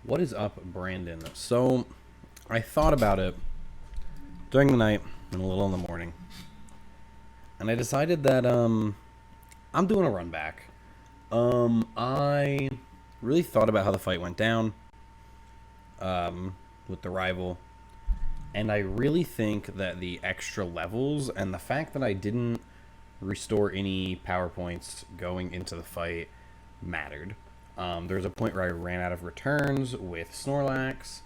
What is up, Brandon? So, I thought about it during the night and a little in the morning, and I decided that I'm doing a run back. I really thought about how the fight went down with the rival, and I really think that the extra levels and the fact that I didn't restore any power points going into the fight mattered. There was a point where I ran out of returns with Snorlax.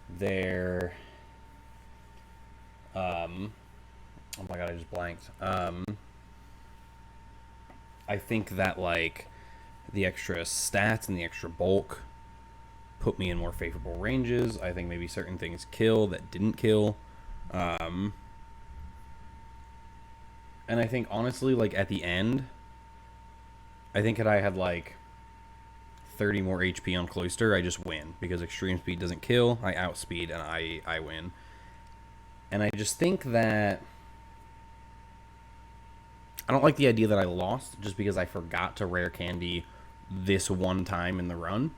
There, oh my god, I just blanked. I think that like the extra stats and the extra bulk put me in more favorable ranges. I think maybe certain things kill that didn't kill. Um, and I think honestly, like at the end, I think had I had like 30 more HP on Cloyster, I just win because extreme speed doesn't kill. I outspeed and I win. And I just think that I don't like the idea that I lost just because I forgot to rare candy this one time in the run.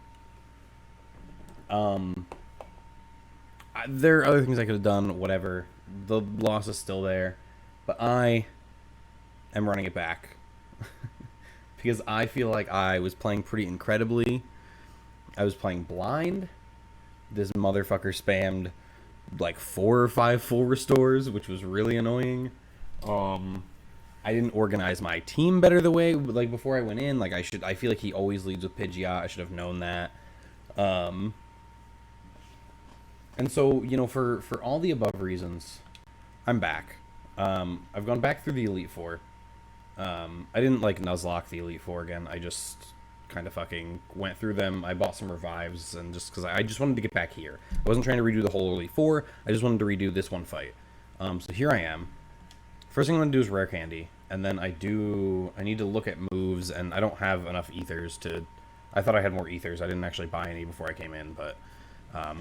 There are other things I could have done, whatever. The loss is still there, but I am running it back because I feel like I was playing pretty incredibly. I was playing blind. This motherfucker spammed like 4 or 5 full restores, which was really annoying. I didn't organize my team better the way like before I went in. Like I feel like he always leads with Pidgeot. I should have known that. And so for all the above reasons, I'm back. I've gone back through the Elite Four. I didn't like Nuzlocke the Elite Four again. I just kind of fucking went through them. I bought some revives and just because I just wanted to get back here. I wasn't trying to redo the whole Elite Four. I just wanted to redo this one fight. So here I am. First thing I'm gonna do is rare candy, and then I need to look at moves, and I don't have enough ethers to. I thought I had more ethers. I didn't actually buy any before I came in, but I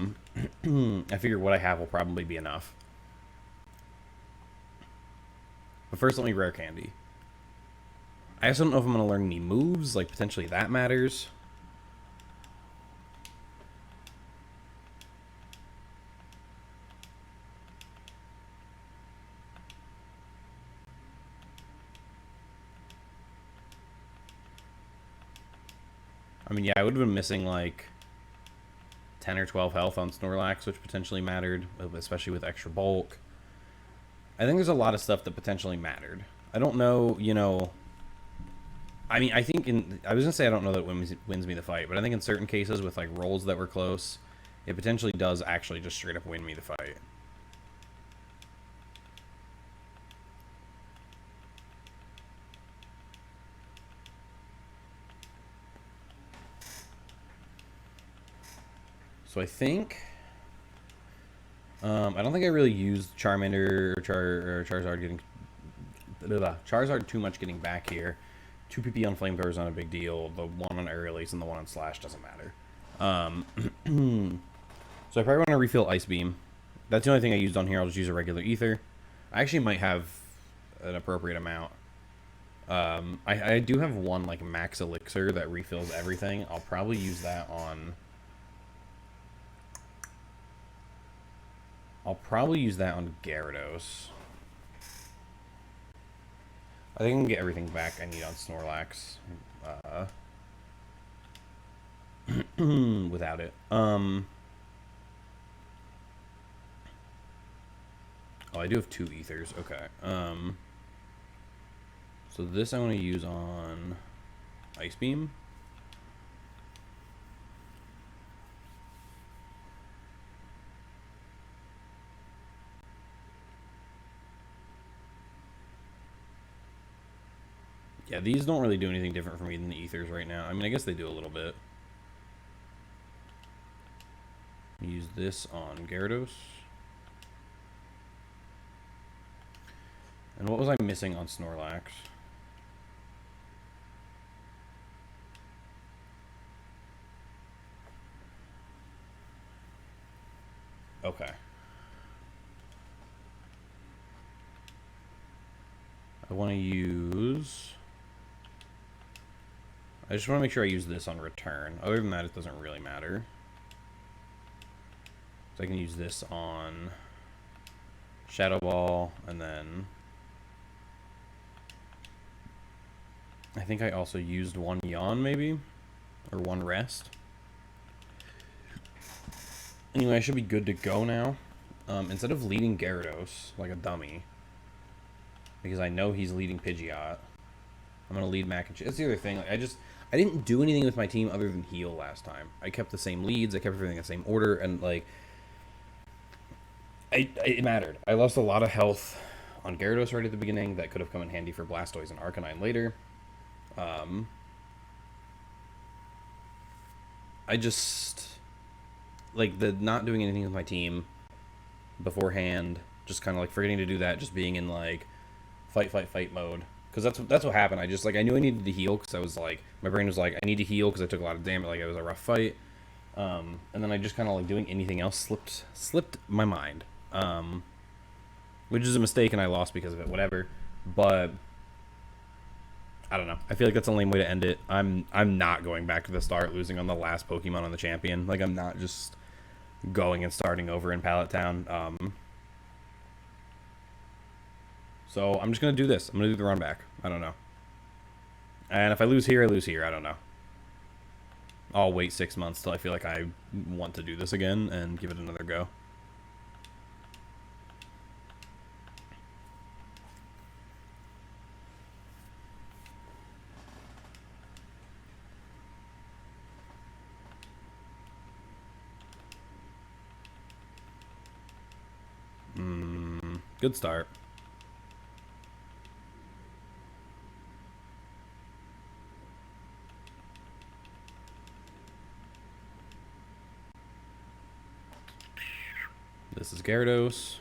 figure what I have will probably be enough. But first, let me rare candy. I also don't know if I'm gonna learn any moves. Like potentially that matters. I mean, yeah, I would have been missing like 10 or 12 health on Snorlax, which potentially mattered, especially with extra bulk. I think there's a lot of stuff that potentially mattered. I don't know, I mean, I think I was gonna say I don't know that it wins me the fight, but I think in certain cases with like rolls that were close, it potentially does actually just straight up win me the fight. So I think I don't think I really used Charmander or Charizard getting Charizard too much getting back here. 2 PP on Flamethrower is not a big deal. The one on Air Release and the one on Slash doesn't matter. So I probably want to refill Ice Beam. That's the only thing I used on here. I'll just use a regular Ether. I actually might have an appropriate amount. I do have one like max elixir that refills everything. I'll probably use that on. I'll probably use that on Gyarados. I think I can get everything back I need on Snorlax. Without it. Oh, I do have 2 ethers. Okay. So this I want to use on Ice Beam. Yeah, these don't really do anything different for me than the ethers right now. I mean, I guess they do a little bit. Use this on Gyarados. And what was I missing on Snorlax? Okay. I want to use... I just want to make sure I use this on return. Other than that, it doesn't really matter. So I can use this on Shadow Ball, and then I think I also used one Yawn, maybe? Or one Rest. Anyway, I should be good to go now. Instead of leading Gyarados like a dummy, because I know he's leading Pidgeot, I'm going to lead Mac and Cheese. That's the other thing. Like, I didn't do anything with my team other than heal last time. I kept the same leads. I kept everything in the same order, and, like, it mattered. I lost a lot of health on Gyarados right at the beginning. That could have come in handy for Blastoise and Arcanine later. I just, like, the not doing anything with my team beforehand, just kind of, like, forgetting to do that, just being in, like, fight mode. Because that's what happened. I just, like, I knew I needed to heal, because I was, like, my brain was like, I need to heal because I took a lot of damage, like, it was a rough fight. And then I just kind of, like, doing anything else slipped my mind. Which is a mistake, and I lost because of it, whatever. But I don't know. I feel like that's the lame way to end it. I'm not going back to the start, losing on the last Pokemon on the champion. Like, I'm not just going and starting over in Pallet Town. So I'm just gonna do this. I'm gonna do the run back. I don't know. And if I lose here, I lose here. I don't know. I'll wait 6 months till I feel like I want to do this again and give it another go. Good start. This is Gyarados.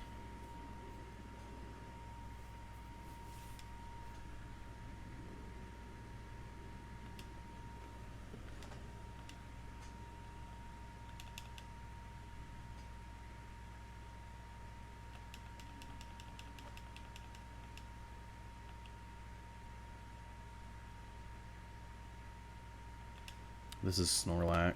This is Snorlax.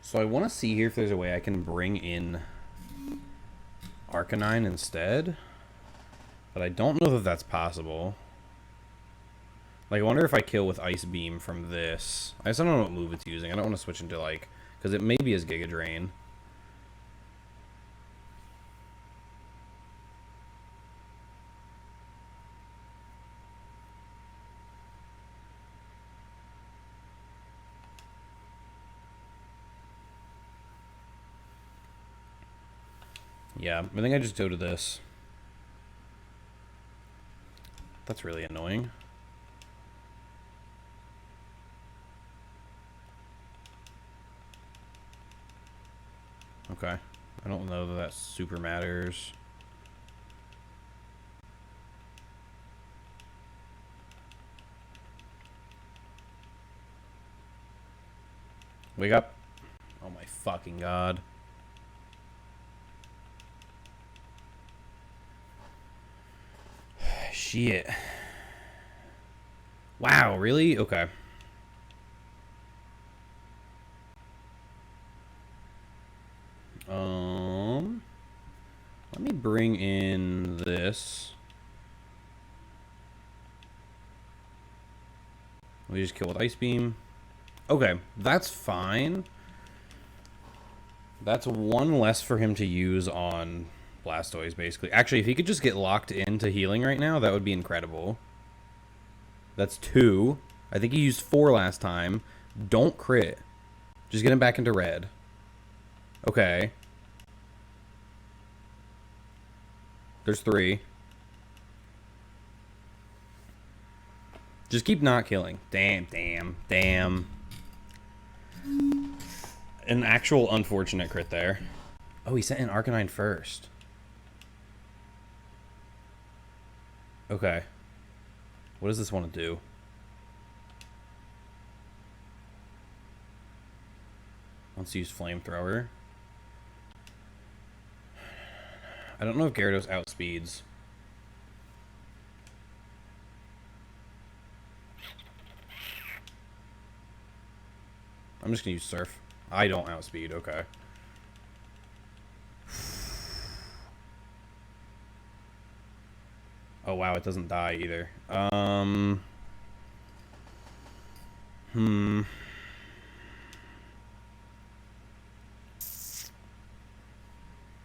So I want to see here if there's a way I can bring in Arcanine instead. But I don't know that that's possible. Like, I wonder if I kill with Ice Beam from this. I just don't know what move it's using. I don't want to switch into, like... Because it maybe is Giga Drain. Yeah, I think I just go to this. That's really annoying. Okay. I don't know that that super matters. Wake up. Oh my fucking god. Shit. Wow, really? Okay. Let me bring in this. We just kill with Ice Beam. Okay, that's fine. That's one less for him to use on Blastoise, basically. Actually, if he could just get locked into healing right now, that would be incredible. That's 2. I think he used 4 last time. Don't crit. Just get him back into red. Okay. There's 3. Just keep not killing. Damn. An actual unfortunate crit there. Oh, he sent in Arcanine first. Okay. What does this want to do? Wants to use Flamethrower. I don't know if Gyarados outspeeds. I'm just gonna use Surf. I don't outspeed, okay. Oh wow, it doesn't die either.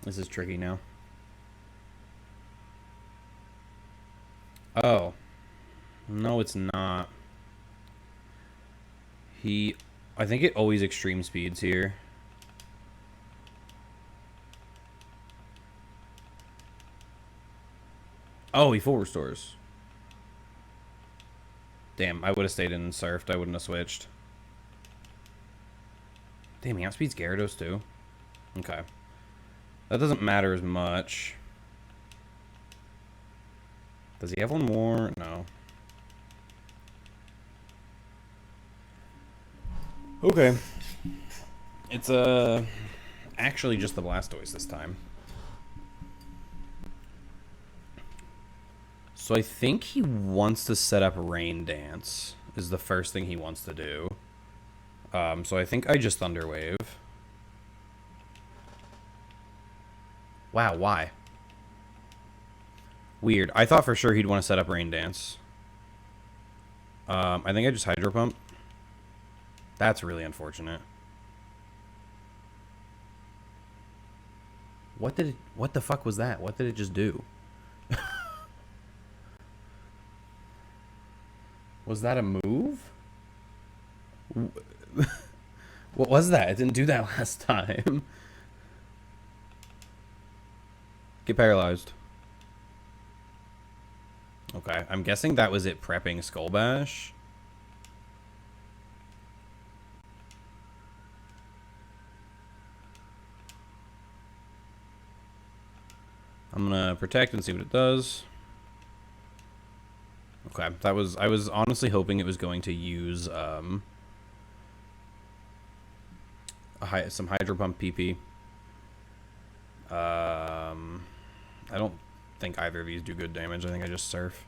This is tricky now. Oh. No, it's not. I think it always extreme speeds here. Oh, he full restores. Damn, I would have stayed in and surfed. I wouldn't have switched. Damn, he outspeeds Gyarados too. Okay. That doesn't matter as much. Does he have one more? No. Okay. It's actually just the Blastoise this time. So I think he wants to set up Rain Dance is the first thing he wants to do. So I think I just Thunder Wave. Wow, why? Weird. I thought for sure he'd want to set up Rain Dance. I think I just Hydro Pump. That's really unfortunate. What the fuck was that? What did it just do? Was that a move? What was that? It didn't do that last time. Get paralyzed. Okay, I'm guessing that was it prepping Skull Bash. I'm gonna protect and see what it does. Okay, I was honestly hoping it was going to use some Hydro Pump PP. I don't think either of these do good damage. I think I just Surf.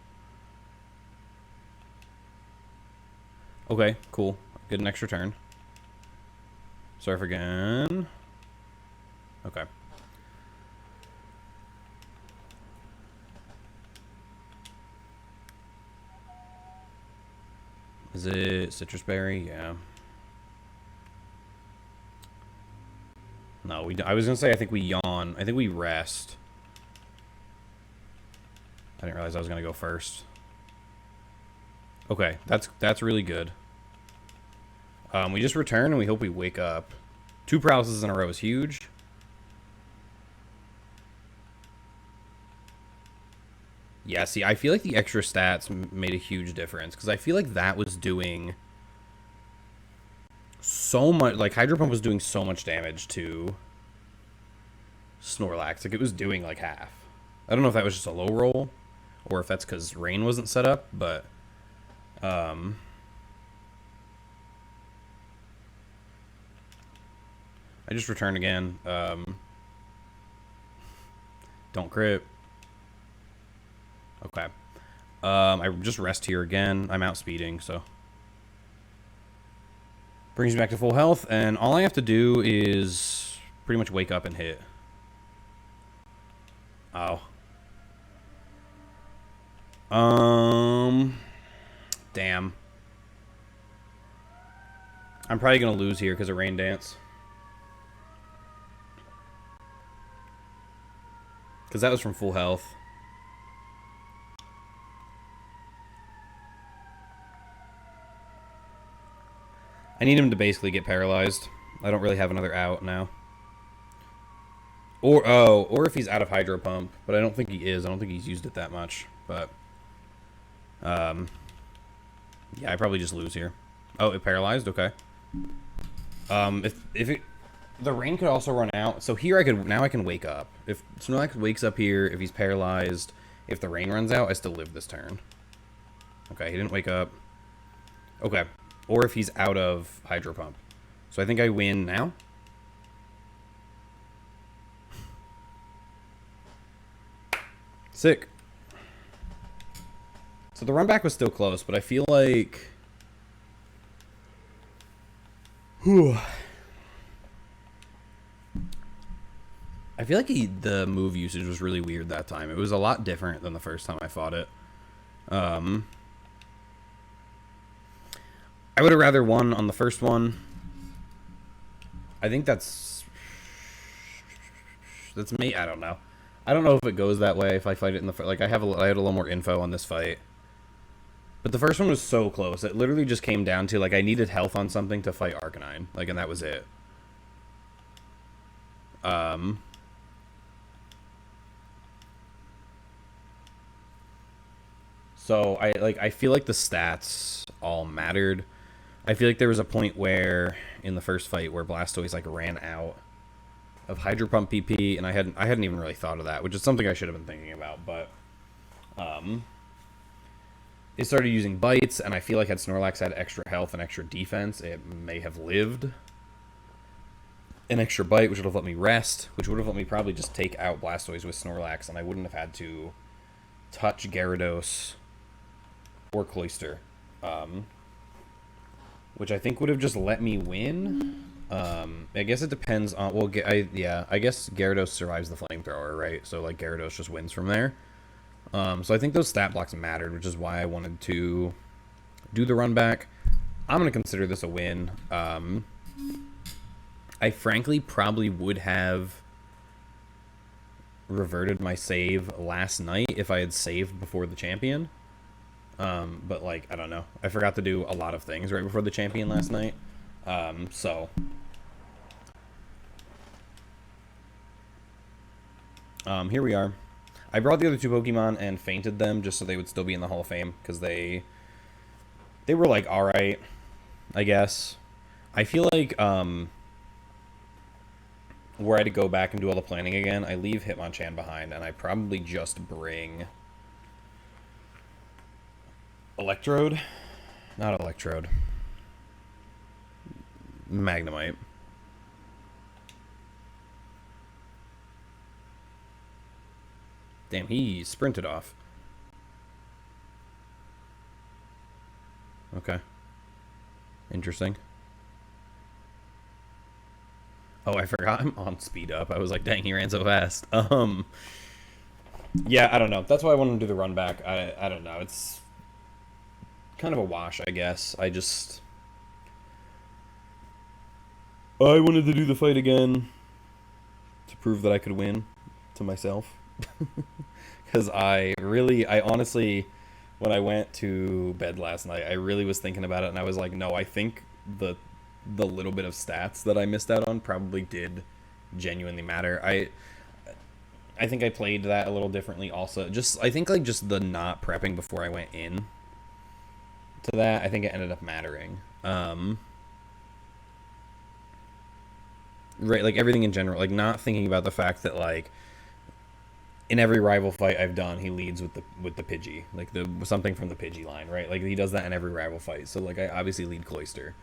Okay, cool. Get an extra turn. Surf again. Okay. Is it Citrus Berry? Yeah. No, I was gonna say I think we yawn. I think we rest. I didn't realize I was gonna go first. Okay, that's really good. We just return and we hope we wake up. 2 paralysis in a row is huge. Yeah, see, I feel like the extra stats made a huge difference because I feel like that was doing so much. Like Hydro Pump was doing so much damage to Snorlax. Like it was doing like half. I don't know if that was just a low roll or if that's because Rain wasn't set up, but I just returned again. Don't crit. Okay. I just rest here again. I'm outspeeding, so. Brings me back to full health, and all I have to do is pretty much wake up and hit. Oh. Damn. I'm probably going to lose here because of Rain Dance. Because that was from full health. I need him to basically get paralyzed. I don't really have another out now. Or if he's out of Hydro Pump, but I don't think he is. I don't think he's used it that much. But yeah, I probably just lose here. Oh, it paralyzed. Okay. If The rain could also run out. So here I could now I can wake up. If Snorlax wakes up here, if he's paralyzed, if the rain runs out, I still live this turn. Okay, he didn't wake up. Okay. Or if he's out of Hydro Pump. So I think I win now. Sick. So the run back was still close, but I feel like... Whew. I feel like the move usage was really weird that time. It was a lot different than the first time I fought it. I would have rather won on the first one. I think that's me. I don't know. I don't know if it goes that way if I fight it in the like I had a little more info on this fight. But the first one was so close. It literally just came down to like I needed health on something to fight Arcanine, like, and that was it. So I feel like the stats all mattered. I feel like there was a point where in the first fight where Blastoise like ran out of Hydro Pump PP, and I hadn't even really thought of that, which is something I should have been thinking about. But it started using bites, and I feel like had Snorlax had extra health and extra defense, it may have lived. An extra bite, which would have let me rest, which would have let me probably just take out Blastoise with Snorlax, and I wouldn't have had to touch Gyarados or Cloyster, which I think would have just let me win. I guess it depends on, well, I guess Gyarados survives the flamethrower, right? So like Gyarados just wins from there. So I think those stat blocks mattered, which is why I wanted to do the run back. I'm going to consider this a win. I frankly probably would have reverted my save last night if I had saved before the champion. But like, I don't know. I forgot to do a lot of things right before the champion last night. So here we are. I brought the other two Pokemon and fainted them just so they would still be in the Hall of Fame because they were like all right, I guess. I feel like were I to go back and do all the planning again, I leave Hitmonchan behind and I probably just bring Electrode, not Electrode, Magnemite. Damn, he sprinted off. Okay. Interesting. Oh, I forgot I'm on speed up. I was like, dang, he ran so fast. Yeah, I don't know. That's why I wanted to do the run back. I don't know. It's kind of a wash, I guess. I wanted to do the fight again to prove that I could win to myself. Because I honestly, when I went to bed last night, I really was thinking about it, and I was like, no, I think the little bit of stats that I missed out on probably did genuinely matter. I think I played that a little differently also. I think like just the not prepping before I went in to that, I think it ended up mattering. Right, like everything in general, like not thinking about the fact that like in every rival fight I've done, he leads with the Pidgey, like something from the Pidgey line, right? Like he does that in every rival fight. So like I obviously lead Cloyster.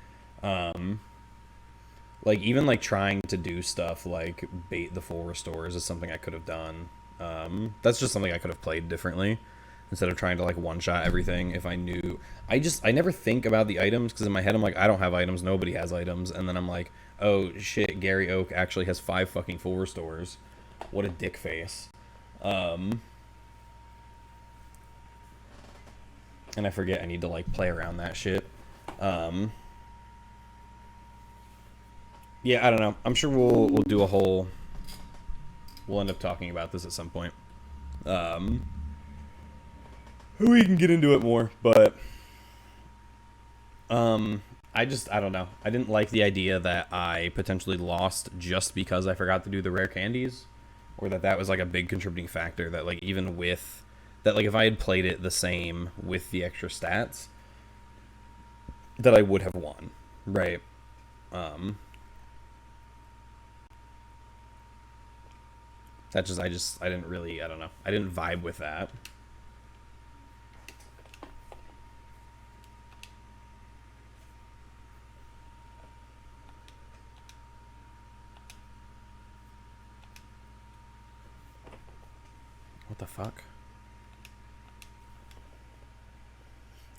Like even like trying to do stuff like bait the full restores is something I could have done. That's just something I could have played differently instead of trying to like one shot everything. If I knew, I never think about the items because in my head I'm like, I don't have items, nobody has items, and then I'm like, oh shit, Gary Oak actually has 5 fucking full restores. What a dick face. And I forget I need to like play around that shit. Yeah, I don't know. I'm sure we'll do a whole. We'll end up talking about this at some point. We can get into it more, but I don't know. I didn't like the idea that I potentially lost just because I forgot to do the rare candies, or that was like a big contributing factor. That like even with that, like if I had played it the same with the extra stats, that I would have won, right? That I didn't really, I don't know. I didn't vibe with that. What the fuck?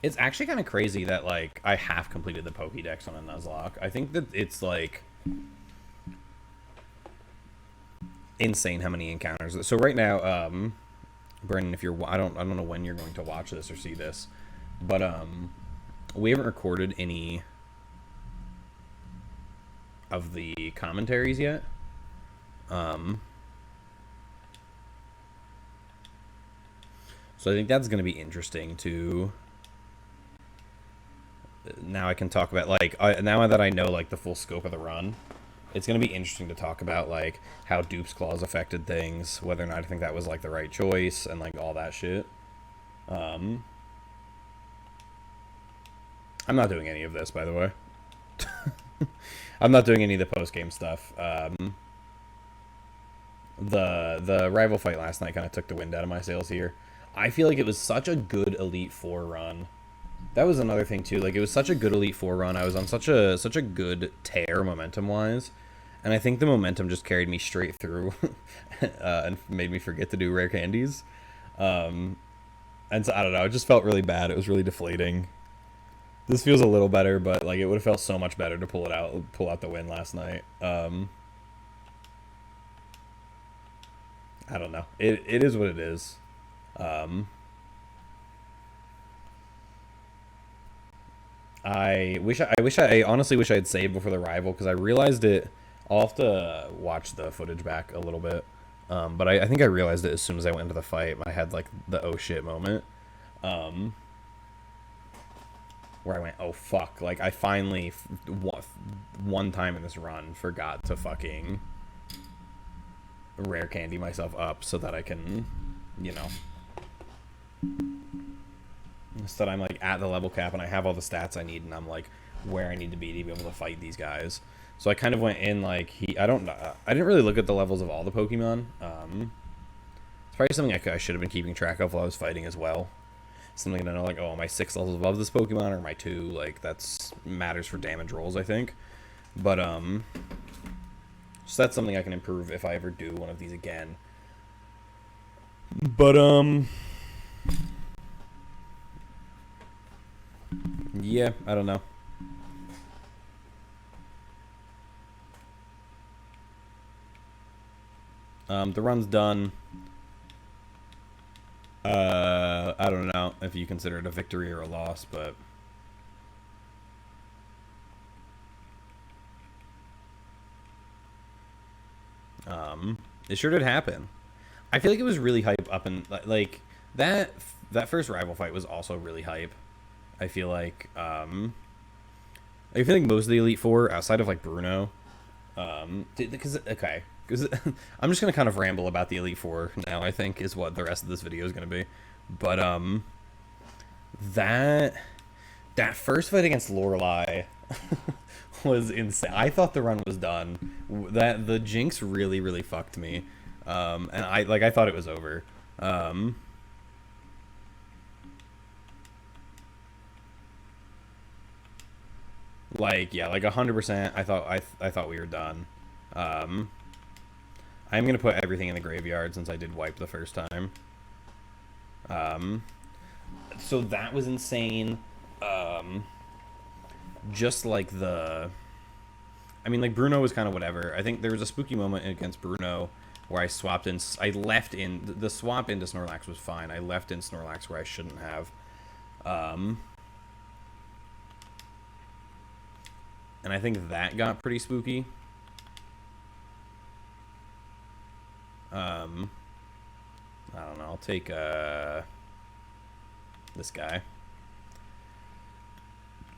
It's actually kind of crazy that, like, I have completed the Pokédex on a Nuzlocke. I think that it's, like, insane how many encounters. So right now, Brendan, if you're, I don't know when you're going to watch this or see this, but we haven't recorded any of the commentaries yet. So I think that's going to be interesting to. Now I can talk about, like, now that I know, like, the full scope of the run, it's going to be interesting to talk about, like, how Dupe's Claws affected things, whether or not I think that was, like, the right choice, and, like, all that shit. I'm not doing any of this, by the way. I'm not doing any of the post-game stuff. The rival fight last night kind of took the wind out of my sails here. I feel like it was such a good Elite Four run. That was another thing too. Like, it was such a good Elite Four run. I was on such a good tear momentum wise, and I think the momentum just carried me straight through, and made me forget to do rare candies. And so I don't know. It just felt really bad. It was really deflating. This feels a little better, but, like, it would have felt so much better to pull out the win last night. I don't know. It is what it is. I honestly wish I had saved before the rival, because I realized it. I'll have to watch the footage back a little bit. But I think I realized it as soon as I went into the fight. I had, like, the oh shit moment. Where I went, oh fuck. Like, I finally, one time in this run, forgot to fucking rare candy myself up so that I can, you know, so that I'm, like, at the level cap and I have all the stats I need and I'm, like, where I need to be able to fight these guys. So I kind of went in, like, I didn't really look at the levels of all the Pokemon. It's probably something I should have been keeping track of while I was fighting as well. Something to know, like, oh, am I 6 levels above this Pokemon, or am I 2? Like, that's matters for damage rolls, I think. But, so that's something I can improve if I ever do one of these again. But, yeah, I don't know. The run's done. I don't know if you consider it a victory or a loss, but it sure did happen. I feel like it was really hype up, and, like, that first rival fight was also really hype. I feel like most of the Elite Four outside of, like, Bruno, because I'm just gonna kind of ramble about the Elite Four now. I think is what the rest of this video is gonna be, but that first fight against Lorelei was insane. I thought the run was done. That the Jinx really fucked me, and I thought it was over. Like, yeah, like 100%. I thought we were done. I'm gonna put everything in the graveyard since I did wipe the first time. So that was insane. Just like I mean, like, Bruno was kind of whatever. I think there was a spooky moment against Bruno where I left in the swap into Snorlax was fine. I left in Snorlax where I shouldn't have. And I think that got pretty spooky. I don't know. I'll take this guy.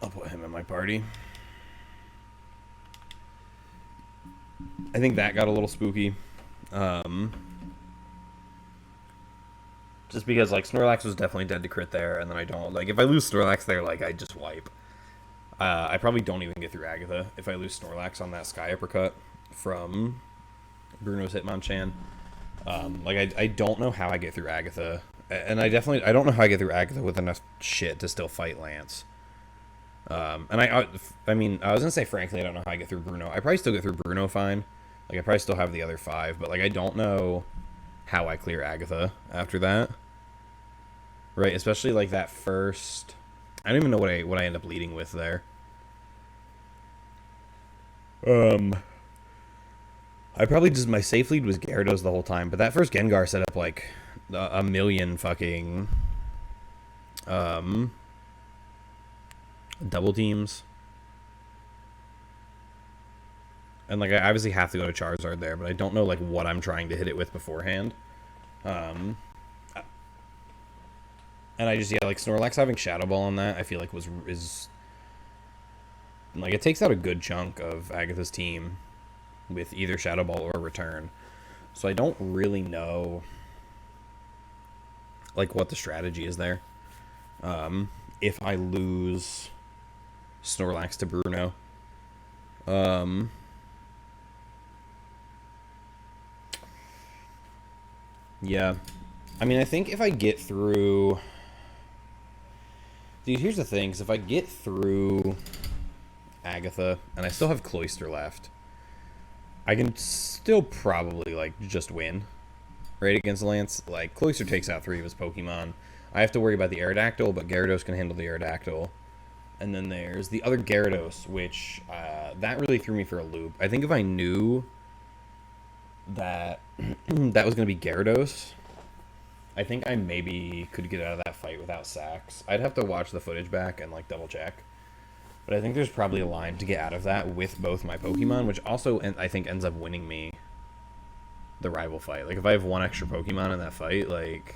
I'll put him in my party. I think that got a little spooky. Just because, like, Snorlax was definitely dead to crit there, and then I don't, like, if I lose Snorlax there, like, I just wipe. I probably don't even get through Agatha if I lose Snorlax on that Sky Uppercut from Bruno's Hitmonchan. Like I don't know how I get through Agatha, and I don't know how I get through Agatha with enough shit to still fight Lance. And I mean, I was gonna say frankly, I don't know how I get through Bruno. I probably still get through Bruno fine. Like I probably still have the other 5, but like I don't know how I clear Agatha after that. Right, especially like that first. I don't even know what I end up leading with there. Um, I probably just my safe lead was Gyarados the whole time, but that first Gengar set up like a million fucking um double teams. And like I obviously have to go to Charizard there, but I don't know like what I'm trying to hit it with beforehand. Um and I just like Snorlax having Shadow Ball on that, I feel like is like it takes out a good chunk of Agatha's team with either Shadow Ball or Return. So I don't really know like what the strategy is there. If I lose Snorlax to Bruno. Yeah. I mean, I think if I get through... Dude, here's the thing. Cause if I get through Agatha, and I still have Cloyster left, I can still probably, like, just win. Right, against Lance. Like, Cloyster takes out 3 of his Pokemon. I have to worry about the Aerodactyl, but Gyarados can handle the Aerodactyl. And then there's the other Gyarados, which, that really threw me for a loop. I think if I knew that that was going to be Gyarados, I think I maybe could get out of that fight without sacks. I'd have to watch the footage back and, like, double check. But I think there's probably a line to get out of that with both my Pokemon, which also, I think, ends up winning me the rival fight. Like, if I have 1 extra Pokemon in that fight, like,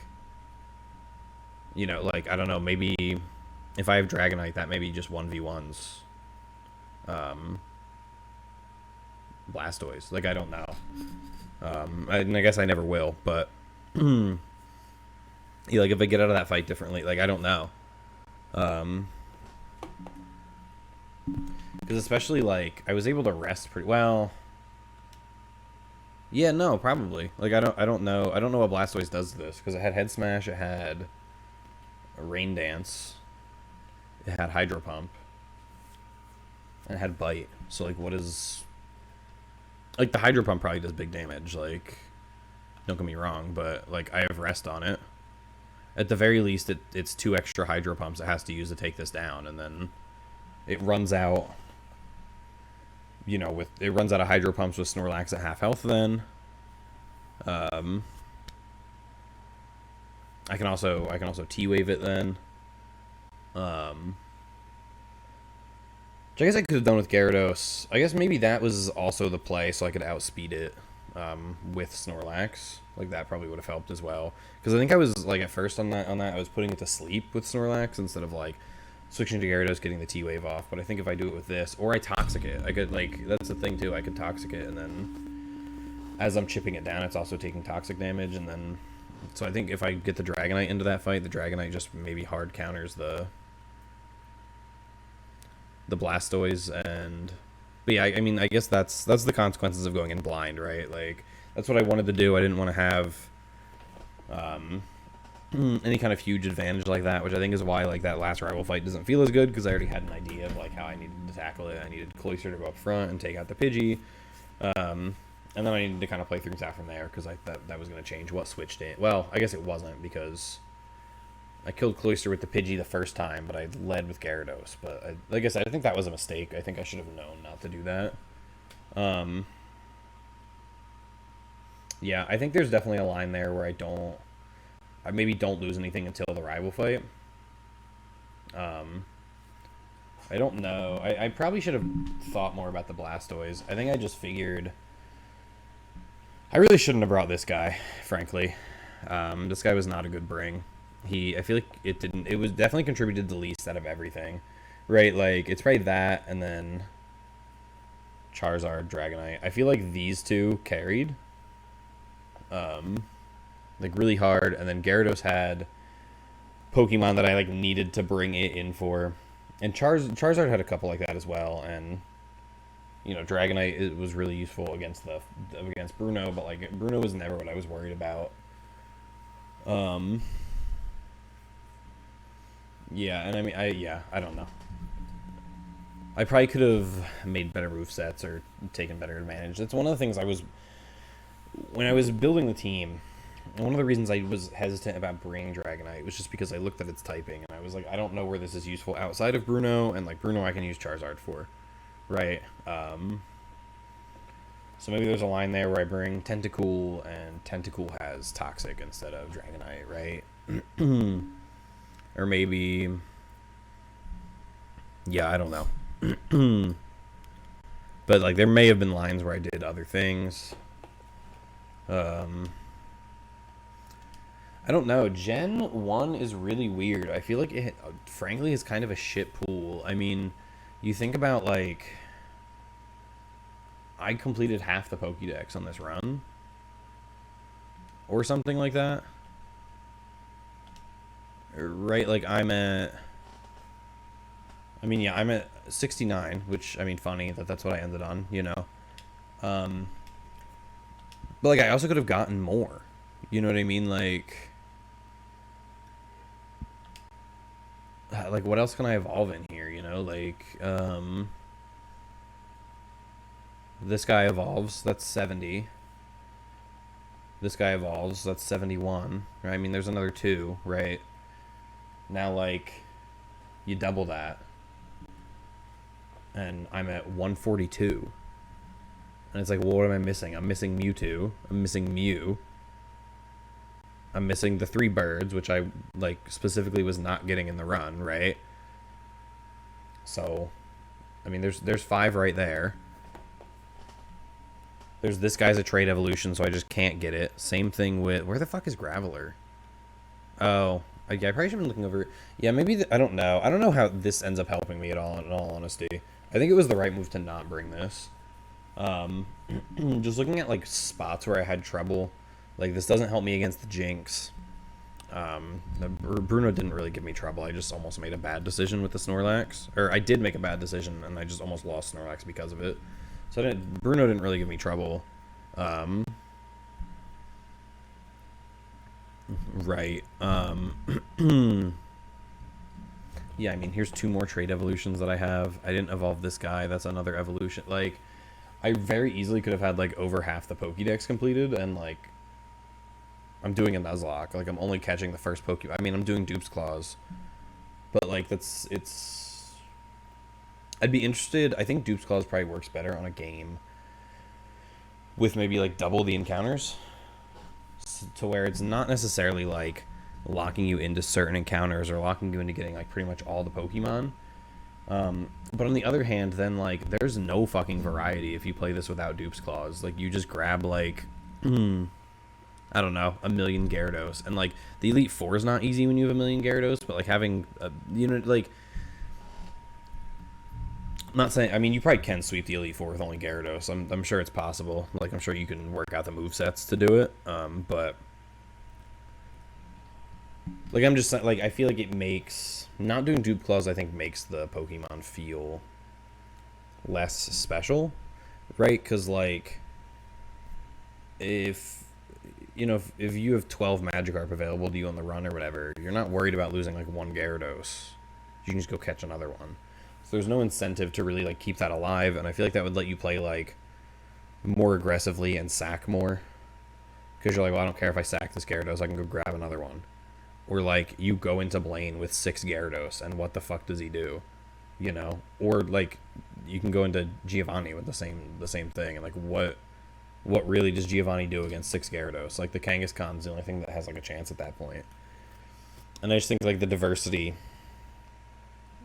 you know, like, I don't know, maybe if I have Dragonite, that maybe just 1v1s Blastoise. Like, I don't know. And I guess I never will, but yeah, like, if I get out of that fight differently, like, I don't know. Because especially, like, I was able to rest pretty well. Yeah, no, probably. Like, I don't know. I don't know what Blastoise does to this, because it had Head Smash, it had a Rain Dance, it had Hydro Pump, and it had Bite. So, like, what is... Like, the Hydro Pump probably does big damage, like, don't get me wrong, but, like, I have Rest on it. At the very least, it's 2 extra Hydro Pumps it has to use to take this down, and then it runs out... You know, it runs out of Hydro Pumps with Snorlax at half health then. I can also T-Wave it then. Which I guess I could have done with Gyarados. I guess maybe that was also the play, so I could outspeed it with Snorlax. Like, that probably would have helped as well. Because I think I was, like, at first on that, I was putting it to sleep with Snorlax instead of, like, switching to Gyarados, getting the T-Wave off. But I think if I do it with this, or I Toxic it, I could, like, that's the thing too, I could Toxic it, and then as I'm chipping it down, it's also taking Toxic damage, and then, so I think if I get the Dragonite into that fight, the Dragonite just maybe hard counters the Blastoise, and, but yeah, I mean, I guess that's the consequences of going in blind, right? Like, that's what I wanted to do. I didn't want to have, any kind of huge advantage like that, which I think is why, like, that last rival fight doesn't feel as good, because I already had an idea of, like, how I needed to tackle it. I needed Cloyster to go up front and take out the Pidgey, and then I needed to kind of play things out from there, because that was going to change what switched in. Well, I guess it wasn't, because I killed Cloyster with the Pidgey the first time, but I led with Gyarados. But, like I said, I think that was a mistake. I think I should have known not to do that. Yeah, I think there's definitely a line there where I maybe don't lose anything until the rival fight. I don't know. I probably should have thought more about the Blastoise. I think I just figured... I really shouldn't have brought this guy, frankly. This guy was not a good bring. I feel like it was definitely contributed the least out of everything. Right, like, it's probably that, and then Charizard, Dragonite. I feel like these two carried. Like, really hard, and then Gyarados had Pokemon that I, like, needed to bring it in for, and Charizard had a couple like that as well, and You know, Dragonite it was really useful against Bruno, but like Bruno was never what I was worried about. Um, yeah, and I mean, I don't know. I probably could have made better move sets or taken better advantage. That's one of the things when I was building the team. One of the reasons I was hesitant about bringing Dragonite was just because I looked at its typing and I was like, I don't know where this is useful outside of Bruno, and like Bruno I can use Charizard for, right? So maybe there's a line there where I bring Tentacool and Tentacool has Toxic instead of Dragonite, right? Or maybe, yeah, I don't know. But like there may have been lines where I did other things. I don't know. Gen 1 is really weird. I feel like it, frankly, is kind of a shit pool. I mean, you think about, like, I completed half the Pokédex on this run. Or something like that. Right, like, I'm at 69, which, I mean, funny that that's what I ended on, you know. But, like, I also could have gotten more. You know what I mean? Like, what else can I evolve in here, you know? Like, this guy evolves, that's 70. This guy evolves, that's 71, right? I mean, there's another 2, right? Now, like, you double that. And I'm at 142. And it's like, well, what am I missing? I'm missing Mewtwo. I'm missing Mew. I'm missing the 3 birds, which I, like, specifically was not getting in the run, right? So, I mean, there's 5 right there. There's this guy's a trade evolution, so I just can't get it. Same thing with... Where the fuck is Graveler? Oh, yeah, I probably should have been looking over... Yeah, maybe... I don't know. I don't know how this ends up helping me at all, in all honesty. I think it was the right move to not bring this. Just looking at, like, spots where I had trouble... Like, this doesn't help me against the Jinx. Bruno didn't really give me trouble. I just almost made a bad decision with the Snorlax. Or I did make a bad decision, and I just almost lost Snorlax because of it. So Bruno didn't really give me trouble. Right. Yeah, I mean, here's 2 more trait evolutions that I have. I didn't evolve this guy. That's another evolution. Like, I very easily could have had, like, over half the Pokédex completed, and, like, I'm doing a Nuzlocke. Like, I'm only catching the first Pokemon. I mean, I'm doing Dupe's Claws. But, like, it's... I'd be interested... I think Dupe's Claws probably works better on a game with maybe, like, double the encounters. To where it's not necessarily, like, locking you into certain encounters or locking you into getting, like, pretty much all the Pokemon. But on the other hand, then, like, there's no fucking variety if you play this without Dupe's Claws. Like, you just grab, like... I don't know, 1,000,000 Gyarados. And, like, the Elite Four is not easy when you have 1,000,000 Gyarados, but, like, having, you know, like... I'm not saying... I mean, you probably can sweep the Elite Four with only Gyarados. I'm sure it's possible. Like, I'm sure you can work out the movesets to do it. But... Like, I'm just... Like, I feel like it makes... Not doing Dupe Claws, I think, makes the Pokemon feel less special. Right? Because, like... If... You know, if you have 12 Magikarp available to you on the run or whatever, you're not worried about losing, like, 1 Gyarados. You can just go catch another one. So there's no incentive to really, like, keep that alive, and I feel like that would let you play, like, more aggressively and sack more. Because you're like, well, I don't care if I sack this Gyarados, I can go grab another one. Or, like, you go into Blaine with 6 Gyarados, and what the fuck does he do? You know? Or, like, you can go into Giovanni with the same thing, and, like, what really does Giovanni do against 6 Gyarados? Like, the Kangaskhan's the only thing that has, like, a chance at that point. And I just think, like, the diversity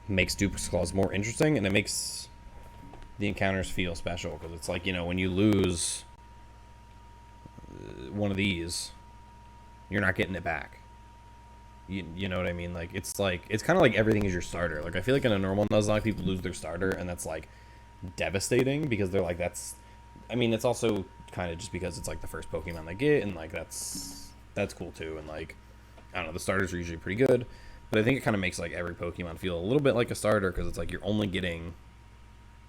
makes Dupe's Claws more interesting, and it makes the encounters feel special, because it's like, you know, when you lose one of these, you're not getting it back. You know what I mean? Like, it's kind of like everything is your starter. Like, I feel like in a normal Nuzlocke, people lose their starter, and that's, like, devastating, because they're like, that's... I mean, it's also kind of just because it's, like, the first Pokemon they get, and, like, that's cool, too, and, like, I don't know, the starters are usually pretty good, but I think it kind of makes, like, every Pokemon feel a little bit like a starter, because it's like you're only getting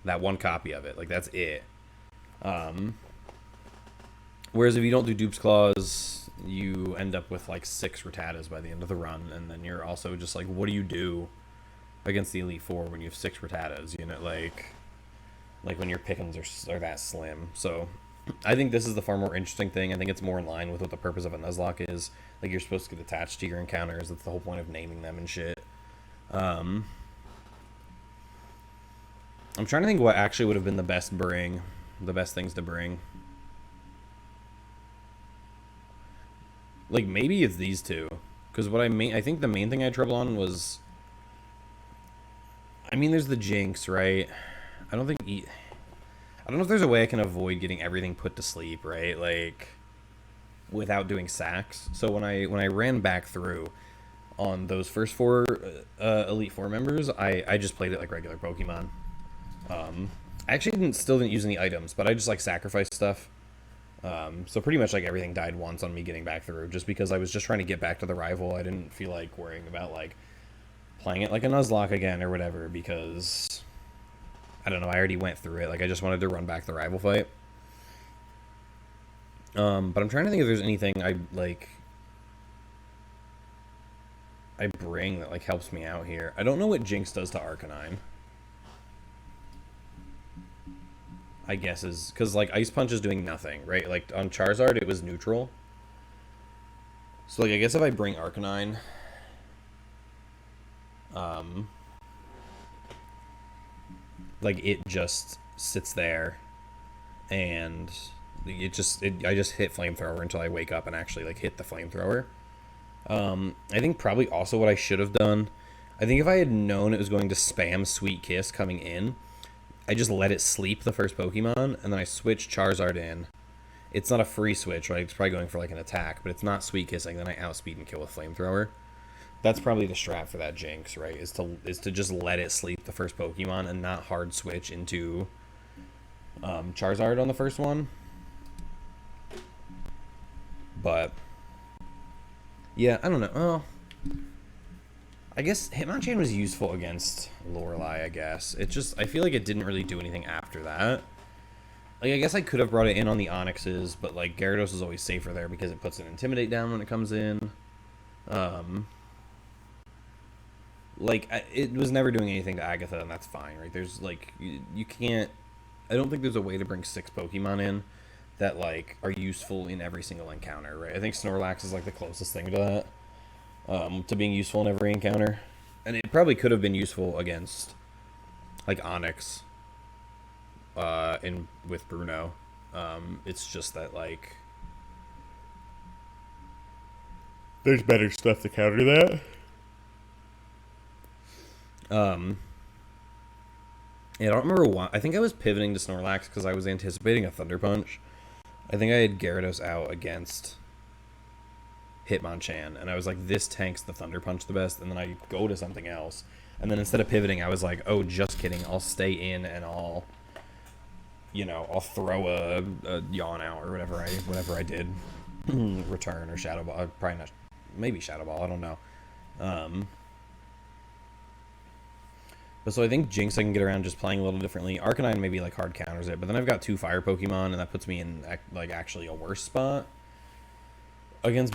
That one copy of it. Like, that's it. Um, Whereas if you don't do Dupe's Claws, you end up with like 6 Rattatas by the end of the run, and then you're also just like, what do you do against the Elite Four when you have 6 Rattatas? You know, like when your pickings are that slim. So I think this is the far more interesting thing. I think it's more in line with what the purpose of a Nuzlocke is. Like, you're supposed to get attached to your encounters. That's the whole point of naming them and shit. I'm trying to think what actually would have been the best things to bring. Like, maybe it's these two. Because I think the main thing I had trouble on was... I mean, there's the Jinx, right? I don't know if there's a way I can avoid getting everything put to sleep, right? Like, without doing sacks. So when I ran back through on those first 4 Elite Four members, I just played it like regular Pokemon. I actually still didn't use any items, but I just like sacrificed stuff. So pretty much like everything died once on me getting back through, just because I was just trying to get back to the rival. I didn't feel like worrying about like playing it like a Nuzlocke again or whatever, because I don't know, I already went through it. Like, I just wanted to run back the rival fight. But I'm trying to think if there's anything I bring that like helps me out here. I don't know what Jinx does to Arcanine. I guess is because like Ice Punch is doing nothing, right? Like on Charizard, it was neutral. So like I guess if I bring Arcanine, like it just sits there, and I just hit Flamethrower until I wake up and actually like hit the Flamethrower. I think probably also what I should have done, I think if I had known it was going to spam Sweet Kiss coming in, I just let it sleep the first Pokemon, and then I switched Charizard in. It's not a free switch, right? It's probably going for like an attack, but it's not Sweet Kissing. Then I outspeed and kill with Flamethrower. That's probably the strat for that Jinx, right? Is to just let it sleep the first Pokemon and not hard switch into Charizard on the first one. But yeah, I don't know. Oh, I guess Hitmonchan was useful against Lorelei, I guess. I feel like it didn't really do anything after that. Like, I guess I could have brought it in on the Onyxes, but, like, Gyarados is always safer there because it puts an Intimidate down when it comes in. It was never doing anything to Agatha, and that's fine, right? There's, like, you can't... I don't think there's a way to bring 6 Pokemon in that, like, are useful in every single encounter, right? I think Snorlax is, like, the closest thing to that. To being useful in every encounter. And it probably could have been useful against, like, Onyx with Bruno. It's just that, like, there's better stuff to counter that. Yeah, I don't remember why. I think I was pivoting to Snorlax because I was anticipating a Thunder Punch. I think I had Gyarados out against Hitmonchan, and I was like, this tanks the Thunder Punch the best, and then I go to something else, and then instead of pivoting, I was like, oh, just kidding, I'll stay in and I'll throw a Yawn out or whatever I did. Return or Shadow Ball, probably not, maybe Shadow Ball, I don't know. But so I think Jinx I can get around just playing a little differently. Arcanine maybe like hard counters it, but then I've got 2 fire Pokemon, and that puts me in like actually a worse spot against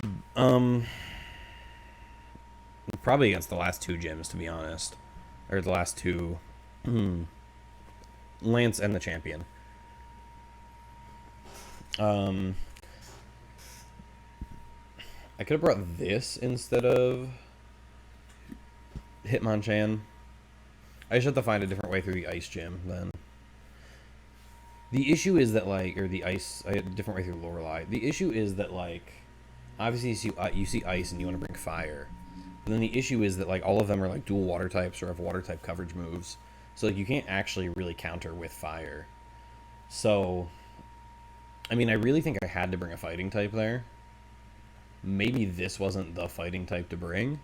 probably against the last 2 gyms, to be honest, or the last 2 Lance and the champion. I could have brought this instead of Hitmonchan. I just have to find a different way through the ice gym then. The issue is that I had a different way through Lorelei. The issue is that obviously you see ice and you want to bring fire. But then the issue is that like all of them are like dual water types or have water type coverage moves. So like you can't actually really counter with fire. So I mean, I really think I had to bring a fighting type there. Maybe this wasn't the fighting type to bring.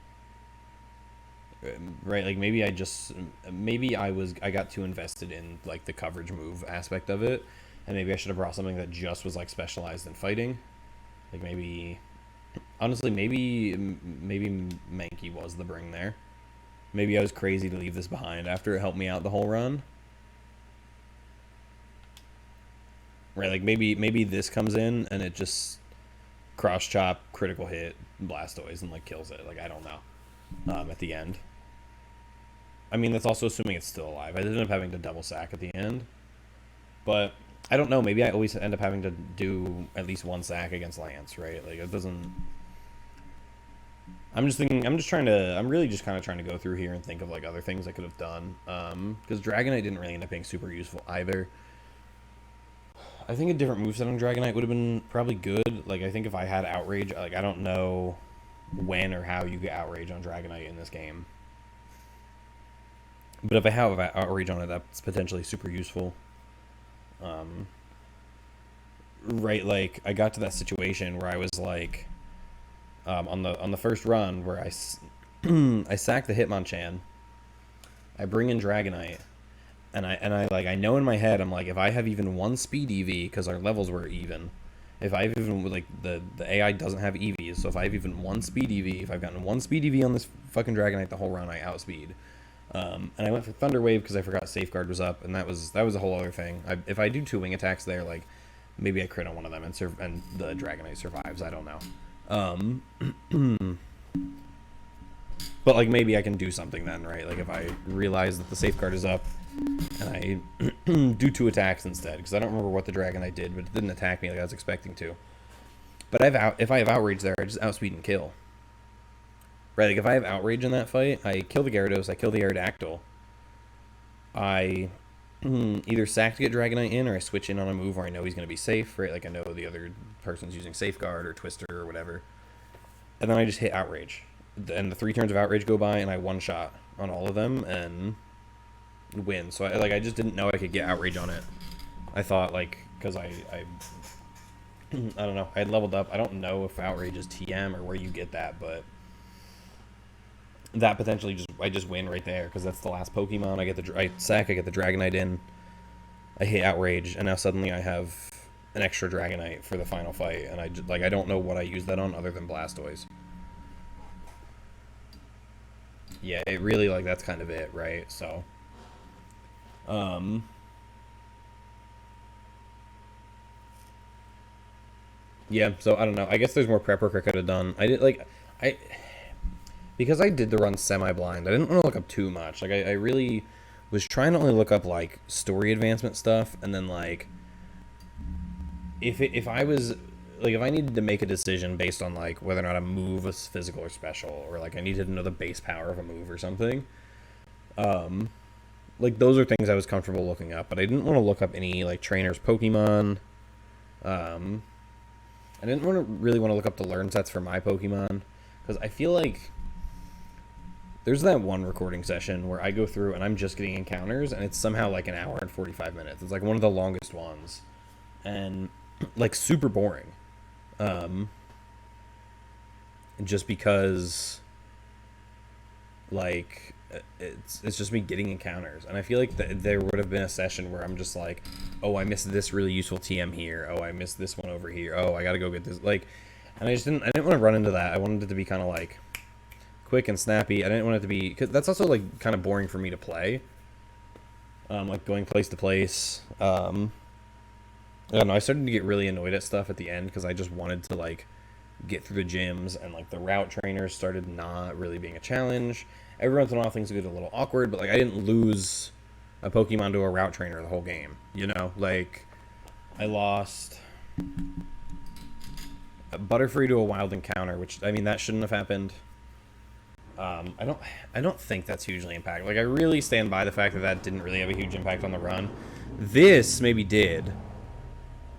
Right, like maybe I got too invested in like the coverage move aspect of it, and maybe I should have brought something that just was like specialized in fighting. Like maybe, honestly, maybe Mankey was the bring there. Maybe I was crazy to leave this behind after it helped me out the whole run. right? Like maybe this comes in and it just cross chop, critical hit, Blastoise, and like kills it. Like I don't know. At the end. I mean, that's also assuming it's still alive. I ended up having to double sack at the end, but I don't know. Maybe I always end up having to do at least one sack against Lance, right? Like it doesn't. I'm just thinking. I'm just trying to. I'm really just kind of trying to go through here and think of like other things I could have done. Because Dragonite didn't really end up being super useful either. I think a different moveset on Dragonite would have been probably good. Like I think if I had Outrage, like I don't know when or how you get Outrage on Dragonite in this game. But if I have Outrage on it, that's potentially super useful. Right, like I got to that situation where I was like, on the first run where I sack the Hitmonchan, I bring in Dragonite, and I like I know in my head I'm like if I have even one Speed EV because our levels were even, if I've even like the AI doesn't have EVs, so if I have even one Speed EV, if I've gotten one Speed EV on this fucking Dragonite the whole run, I outspeed. And I went for Thunder Wave because I forgot Safeguard was up, and that was a whole other thing. If I do 2 wing attacks there, like maybe I crit on one of them and the Dragonite survives. I don't know. But like maybe I can do something then, right? Like if I realize that the Safeguard is up and I do 2 attacks instead, because I don't remember what the Dragonite did, but it didn't attack me like I was expecting to. But if I have Outrage there, I just outspeed and kill. Right, like if I have Outrage in that fight, I kill the Gyarados, I kill the Aerodactyl. I either sack to get Dragonite in, or I switch in on a move where I know he's going to be safe, right? Like I know the other person's using Safeguard or Twister or whatever. And then I just hit Outrage. And the 3 turns of Outrage go by, and I one-shot on all of them and win. So I just didn't know I could get Outrage on it. I thought, like, because I don't know, I had leveled up. I don't know if Outrage is TM or where you get that, but that potentially I just win right there because that's the last Pokemon. I get the sack, I get the Dragonite in, I hit Outrage, and now suddenly I have an extra Dragonite for the final fight, and I don't know what I use that on other than Blastoise. Yeah, it really like that's kind of it, right? So, yeah. So I don't know. I guess there's more prep work I could have done. I because I did the run semi-blind, I didn't want to look up too much. Like, I really was trying to only look up, like, story advancement stuff, and then, like, if I was, like, if I needed to make a decision based on, like, whether or not a move was physical or special, or, like, I needed to know the base power of a move or something, like, those are things I was comfortable looking up, but I didn't want to look up any, like, trainers' Pokemon. I didn't really want to look up the learn sets for my Pokemon, because I feel like there's that one recording session where I go through and I'm just getting encounters, and it's somehow like an hour and 45 minutes. It's like one of the longest ones, and like super boring. Just because like it's just me getting encounters, and I feel like there would have been a session where I'm just like, oh, I missed this really useful TM here. Oh, I missed this one over here. Oh, I got to go get this. Like, and I didn't want to run into that. I wanted it to be kind of like quick and snappy. I didn't want it to be, because that's also like kind of boring for me to play. Like going place to place. I don't know. I started to get really annoyed at stuff at the end because I just wanted to like get through the gyms, and like the route trainers started not really being a challenge. Every once in a while things would get a little awkward, but like I didn't lose a Pokemon to a route trainer the whole game. You know, like I lost a Butterfree to a wild encounter, which I mean that shouldn't have happened. I don't think that's hugely impactful. Like I really stand by the fact that that didn't really have a huge impact on the run. This maybe did,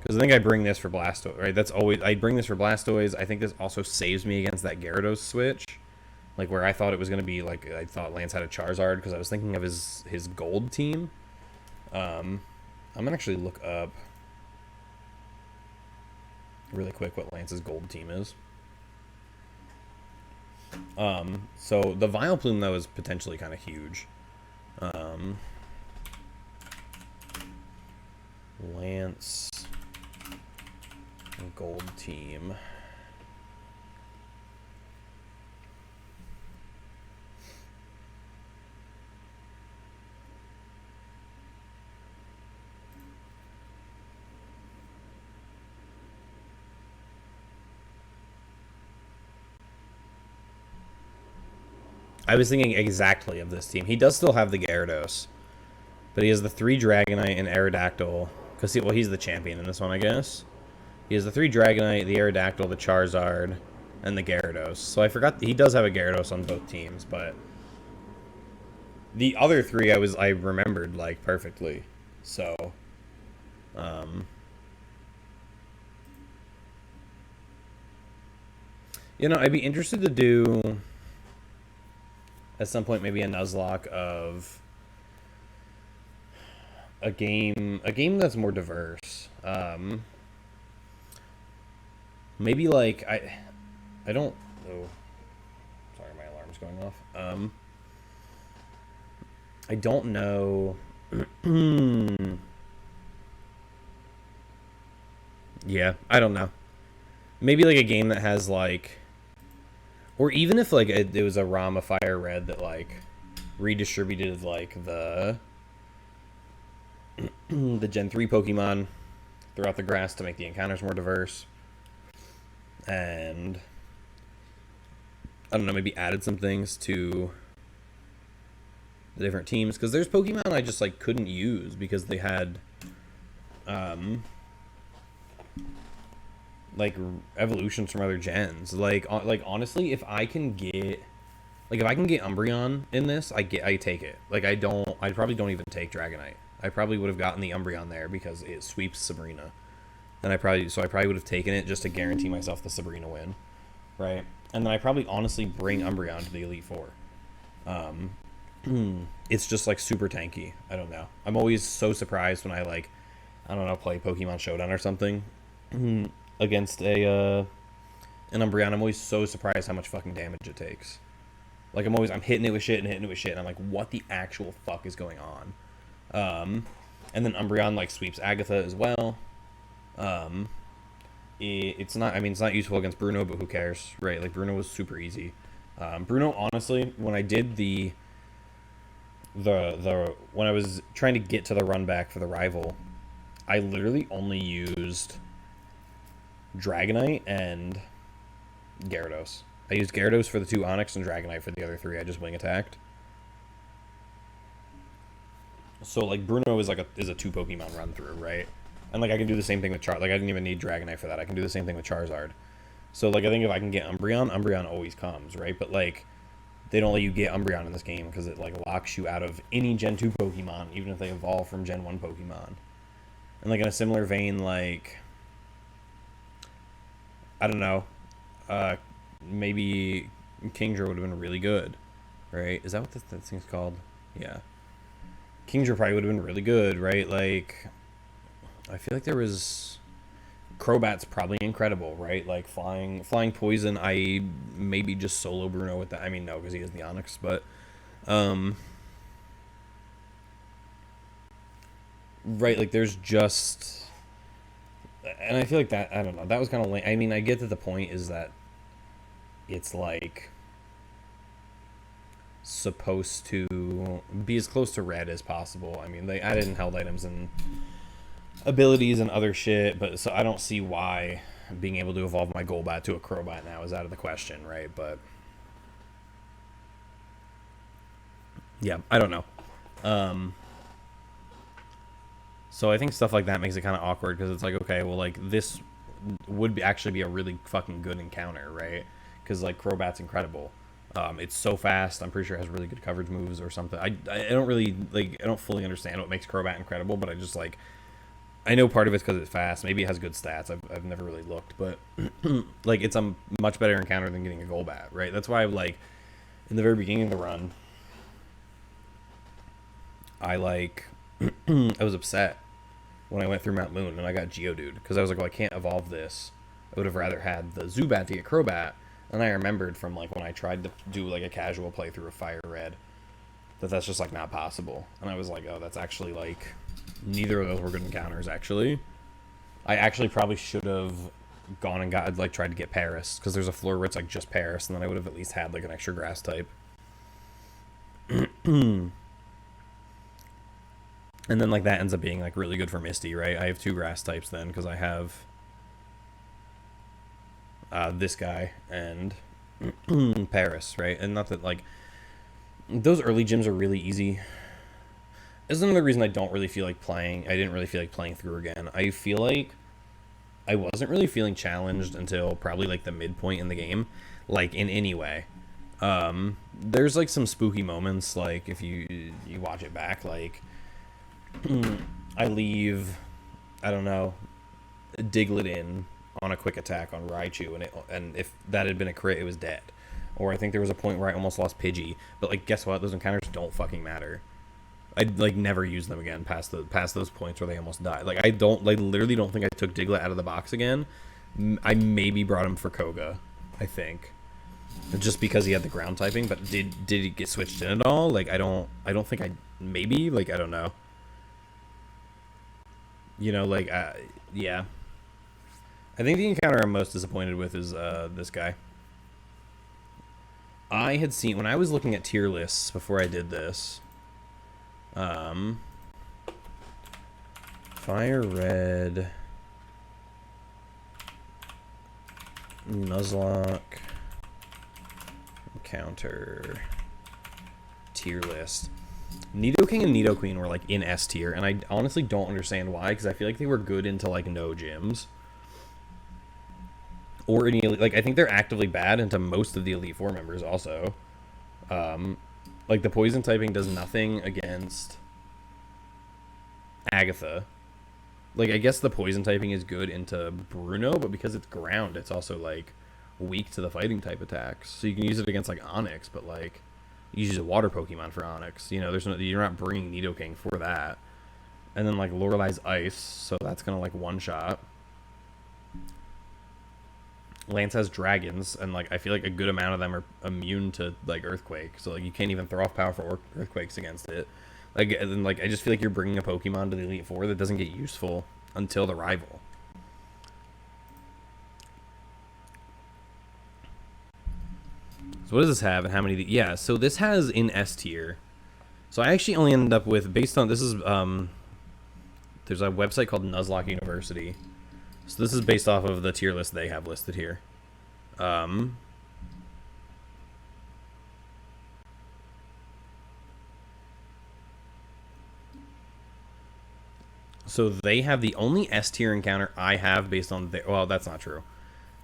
because I think I bring this for Blastoise, right? That's always I bring this for Blastoise. I think this also saves me against that Gyarados switch, like where I thought it was gonna be like I thought Lance had a Charizard because I was thinking of his gold team. I'm gonna actually look up really quick what Lance's gold team is. So the Vileplume though is potentially kind of huge. Lance gold team. I was thinking exactly of this team. He does still have the Gyarados, but he has the 3 Dragonite and Aerodactyl. Because, well, he's the champion in this one, I guess. He has the 3 Dragonite, the Aerodactyl, the Charizard, and the Gyarados. So I forgot he does have a Gyarados on both teams, but the other 3 I remembered like perfectly. So you know, I'd be interested to do at some point maybe a Nuzlocke of a game that's more diverse. Maybe like I don't. Oh, sorry, my alarm's going off. I don't know. Yeah, I don't know. Maybe like a game that has like, or even if like it was a ROM of Fire Red that like redistributed like the Gen 3 Pokemon throughout the grass to make the encounters more diverse. And I don't know, maybe added some things to the different teams, because there's Pokemon I just like couldn't use because they had like evolutions from other gens. Like honestly, if I can get Umbreon in this, I take it. Like I probably don't even take Dragonite. I probably would have gotten the Umbreon there because it sweeps Sabrina. And I probably would have taken it just to guarantee myself the Sabrina win, right? And then I probably honestly bring Umbreon to the Elite Four. It's just like super tanky. I don't know. I'm always so surprised when I don't know, play Pokemon Showdown or something against an Umbreon. I'm always so surprised how much fucking damage it takes. Like I'm hitting it with shit, and I'm like, what the actual fuck is going on? And then Umbreon like sweeps Agatha as well. It's not useful against Bruno, but who cares, right? Like Bruno was super easy. Bruno, honestly, when I did the when I was trying to get to the Runback for the rival, I literally only used Dragonite and Gyarados. I used Gyarados for the 2 Onix and Dragonite for the other 3. I just wing attacked. So like Bruno is a 2 Pokemon run through, right? And like I can do the same thing with Char. Like I didn't even need Dragonite for that. I can do the same thing with Charizard. So like I think if I can get Umbreon always comes, right? But like they don't let you get Umbreon in this game because it like locks you out of any Gen 2 Pokemon, even if they evolve from Gen 1 Pokemon. And like in a similar vein, like I don't know, maybe Kingdra would have been really good, right? Is that what that thing's called? Yeah. Kingdra probably would have been really good, right? Like, I feel like there was Crobat's probably incredible, right? Like flying poison. I maybe just solo Bruno with that. I mean, no, because he has the Onix, but right, like there's just, and I feel like that. I don't know. That was kind of lame. I mean, I get that the point is that it's like supposed to be as close to red as possible. I mean, they added in held items and abilities and other shit, but so I don't see why being able to evolve my Golbat to a Crobat now is out of the question, right? But yeah, I don't know. So I think stuff like that makes it kind of awkward because it's like, okay, well, like this would actually be a really fucking good encounter, right? Because like Crobat's incredible. It's so fast. I'm pretty sure it has really good coverage moves or something. I don't really like. I don't fully understand what makes Crobat incredible, but I just like. I know part of it's because it's fast. Maybe it has good stats. I've never really looked, but like it's a much better encounter than getting a Golbat, right? That's why like in the very beginning of the run, I was upset when I went through Mount Moon and I got Geodude because I was like, well, I can't evolve this. I would have rather had the Zubat to get Crobat. And I remembered from like when I tried to do like a casual playthrough of Fire Red that's just like not possible. And I was like, oh, that's actually like neither of those were good encounters. Actually, I actually probably should have gone and got like tried to get Paris because there's a floor where it's like just Paris, and then I would have at least had like an extra grass type. And then like that ends up being like really good for Misty, right? I have 2 grass types then because I have this guy and Paris, right? And not that like Those early gyms are really easy. This is another reason I don't really feel like playing. I didn't really feel like playing through again. I feel like I wasn't really feeling challenged until probably like the midpoint in the game, like in any way. There's like some spooky moments, like if you watch it back, like I leave, I don't know, Diglett in on a quick attack on Raichu, and if that had been a crit, it was dead. Or I think there was a point where I almost lost Pidgey, but like guess what? Those encounters don't fucking matter. I'd like never use them again past those points where they almost died. Like I don't like literally don't think I took Diglett out of the box again. I maybe brought him for Koga, I think, just because he had the ground typing. But did he get switched in at all? Like I don't think I maybe like I don't know. You know like yeah. I think the encounter I'm most disappointed with is this guy. I had seen when I was looking at tier lists before I did this. Fire Red, Nuzlocke, encounter, tier list. Nidoking and Nidoqueen were like in S tier, and I honestly don't understand why, because I feel like they were good into like no gyms. Or any like I think they're actively bad into most of the Elite Four members also. Like the poison typing does nothing against Agatha. Like I guess the poison typing is good into Bruno, but because it's ground, it's also like weak to the fighting type attacks. So you can use it against like Onyx, but like you use a water Pokemon for Onyx. You know, you're not bringing Nidoking for that. And then like Lorelei's Ice, so that's gonna like one shot. Lance has dragons, and like I feel like a good amount of them are immune to like earthquake, so like you can't even throw off powerful earthquakes against it. Like and then, like I just feel like you're bringing a Pokemon to the Elite Four that doesn't get useful until the rival. So what does this have, and how many? Yeah, so this has in S tier. So I actually only ended up with based on this is there's a website called Nuzlocke University. So this is based off of the tier list they have listed here. So they have the only S tier encounter I have based on their... Well, that's not true.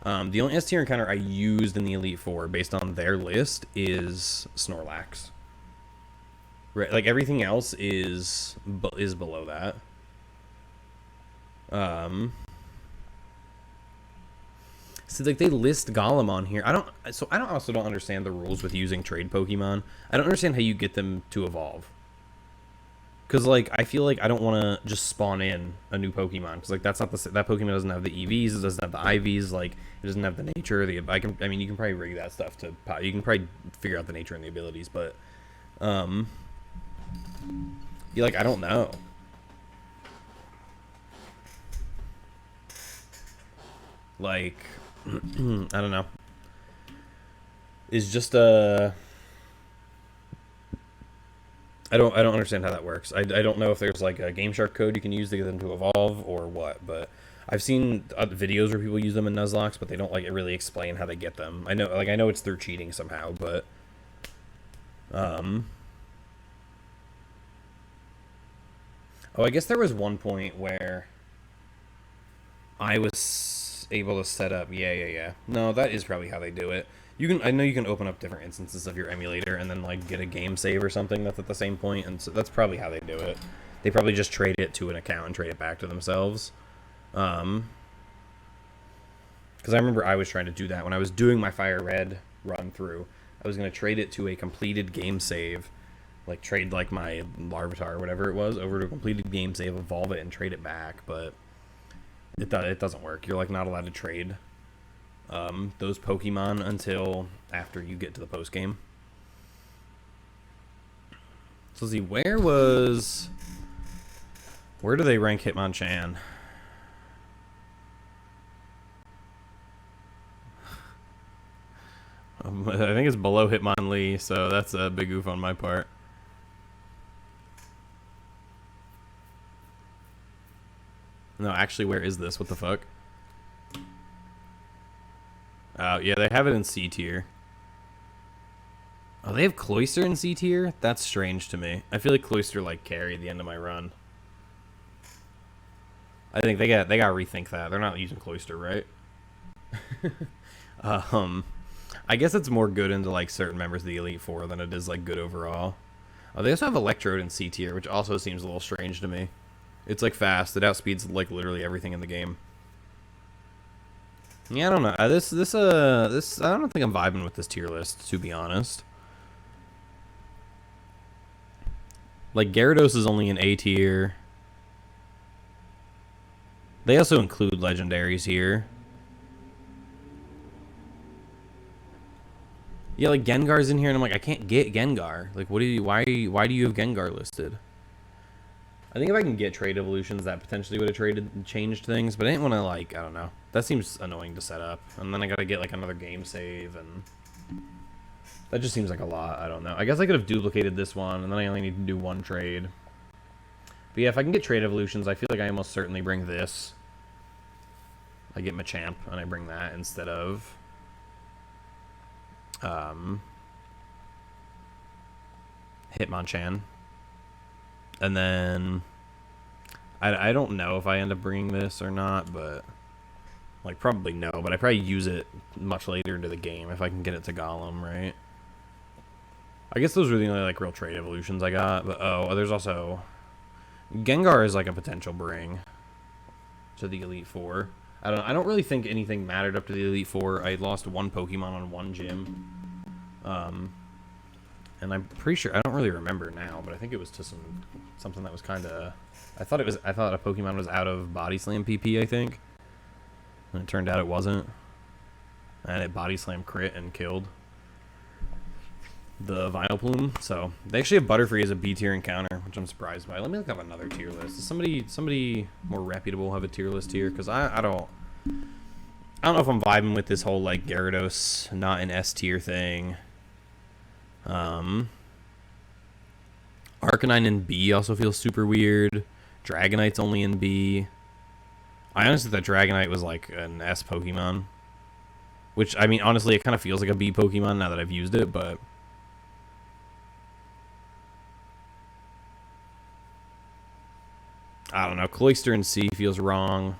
The only S tier encounter I used in the Elite Four based on their list is Snorlax. Right, like everything else is below that. So like they list Golem on here. I also don't understand the rules with using trade Pokemon. I don't understand how you get them to evolve. Because like I feel like I don't want to just spawn in a new Pokemon because like that's not that Pokemon doesn't have the EVs, it doesn't have the IVs, like it doesn't have the nature. You can probably rig that stuff to you can probably figure out the nature and the abilities, but you like I don't know. Like I don't know. It's just I don't understand how that works. I don't know if there's like a Game Shark code you can use to get them to evolve or what, but I've seen videos where people use them in Nuzlocke, but they don't like really explain how they get them. I know it's through cheating somehow, but oh, I guess there was one point where I was able to set up. Yeah. No, that is probably how they do it. I know you can open up different instances of your emulator and then like get a game save or something that's at the same point, and so that's probably how they do it. They probably just trade it to an account and trade it back to themselves. Because I remember I was trying to do that when I was doing my Fire Red run through. I was going to trade it to a completed game save, like trade like my Larvitar or whatever it was over to a completed game save, evolve it, and trade it back, but it doesn't work. You're like not allowed to trade those Pokemon until after you get to the post game. So let's see, where do they rank Hitmonchan? I think it's below Hitmonlee, so that's a big oof on my part. No, actually, where is this? What the fuck? Yeah, they have it in C tier. Oh, they have Cloyster in C tier? That's strange to me. I feel like Cloyster like carried the end of my run. I think they got rethink that. They're not using Cloyster, right? I guess it's more good into like certain members of the Elite Four than it is like good overall. Oh, they also have Electrode in C tier, which also seems a little strange to me. It's like fast. It outspeeds like literally everything in the game. Yeah, I don't know. This I don't think I'm vibing with this tier list, to be honest. Like Gyarados is only in A tier. They also include legendaries here. Yeah, like Gengar's in here, and I'm like, I can't get Gengar. Like, what do you? Why do you have Gengar listed? I think if I can get trade evolutions, that potentially would have changed things. But I didn't want to like, I don't know. That seems annoying to set up, and then I gotta get like another game save, and that just seems like a lot. I don't know. I guess I could have duplicated this one, and then I only need to do one trade. But yeah, if I can get trade evolutions, I feel like I almost certainly bring this. I get Machamp, and I bring that instead of Hitmonchan. And then I don't know if I end up bringing this or not, but like probably no, but I probably use it much later into the game if I can get it to Golem, right? I guess those were the only like real trade evolutions I got, but oh, there's also Gengar is like a potential bring to the Elite Four. I don't really think anything mattered up to the Elite Four. I lost one Pokemon on one gym. And I'm pretty sure, I don't really remember now, but I think it was to something that was kind of, I thought a Pokemon was out of Body Slam PP, I think. And it turned out it wasn't. And it Body Slam crit and killed the Vileplume. So they actually have Butterfree as a B tier encounter, which I'm surprised by. Let me look up another tier list. Does somebody more reputable have a tier list here? Because I don't know if I'm vibing with this whole like Gyarados not an S tier thing. Arcanine in B also feels super weird. Dragonite's only in B. I honestly thought Dragonite was like an S Pokemon. Which, I mean, honestly, it kind of feels like a B Pokemon now that I've used it, but I don't know. Cloyster in C feels wrong.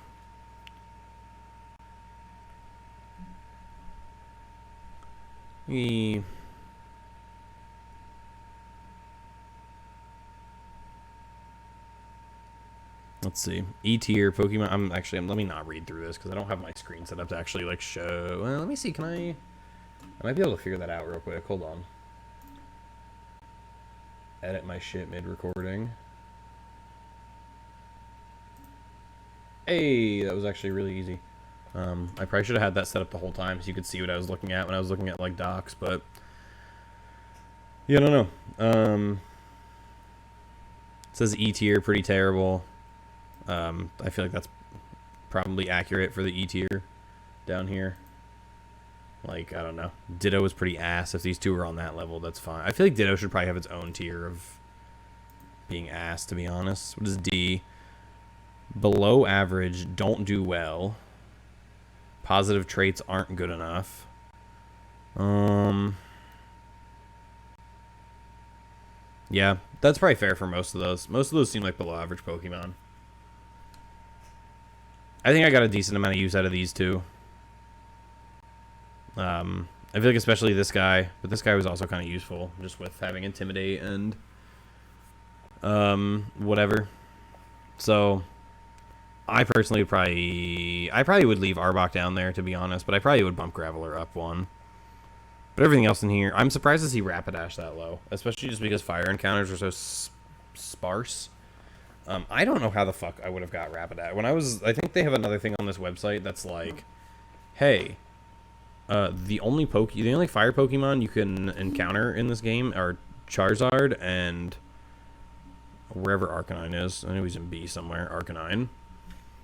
Let's see. E tier Pokemon. Let me not read through this because I don't have my screen set up to actually like show. Well, let me see. I might be able to figure that out real quick. Hold on. Edit my shit mid-recording. Hey, that was actually really easy. I probably should have had that set up the whole time so you could see what I was looking at when I was looking at like docs, but yeah, I don't know. It says E tier, pretty terrible. I feel like that's probably accurate for the E tier down here. Like, I don't know. Ditto is pretty ass. If these two are on that level, that's fine. I feel like Ditto should probably have its own tier of being ass, to be honest. What is D? Below average, don't do well. Positive traits aren't good enough. Yeah, that's probably fair for most of those. Most of those seem like below average Pokemon. I think I got a decent amount of use out of these two. I feel like especially this guy, but this guy was also kind of useful just with having Intimidate and whatever. So I personally would probably would leave Arbok down there, to be honest, but I probably would bump Graveler up one. But everything else in here, I'm surprised to see Rapidash that low, especially just because fire encounters are so sparse. I don't know how the fuck I would have got Rapidash. I think they have another thing on this website that's like, hey, the only fire Pokemon you can encounter in this game are Charizard and wherever Arcanine is. I know he's in B somewhere, Arcanine.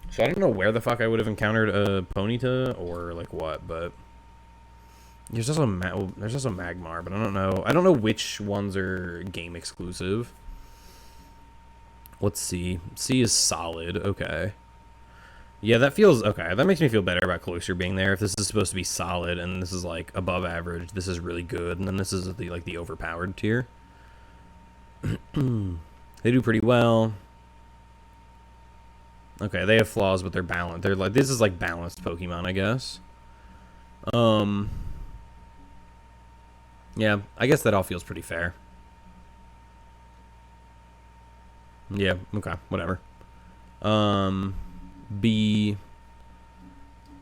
So I don't know where the fuck I would have encountered a Ponyta or like what, but there's also Magmar, but I don't know. I don't know which ones are game exclusive. Let's see. C is solid. Okay. Yeah, that feels okay. That makes me feel better about Cloister being there. If this is supposed to be solid and this is like above average, this is really good, and then this is the like the overpowered tier. They do pretty well. Okay, they have flaws, but they're balanced. They're like this is like balanced Pokemon, I guess. Yeah, I guess that all feels pretty fair. Yeah, okay, whatever. B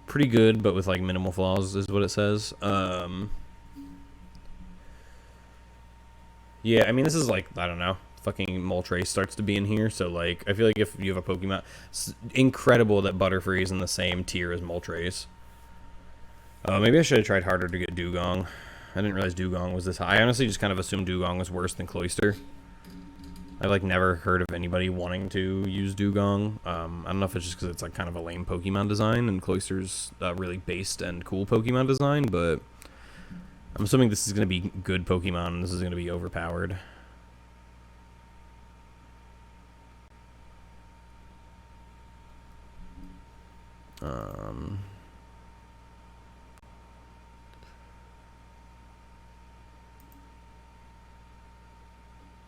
pretty good, but with like minimal flaws is what it says. Yeah, I mean this is like I don't know. Fucking Moltres starts to be in here, so like I feel like if you have a Pokemon, it's incredible that Butterfree is in the same tier as Moltres. Maybe I should have tried harder to get Dugong. I didn't realize Dugong was this high. I honestly just kind of assumed Dugong was worse than Cloyster. I've like never heard of anybody wanting to use Dugong. I don't know if it's just because it's like kind of a lame Pokemon design and Cloyster's really based and cool Pokemon design, but I'm assuming this is going to be good Pokemon and this is going to be overpowered.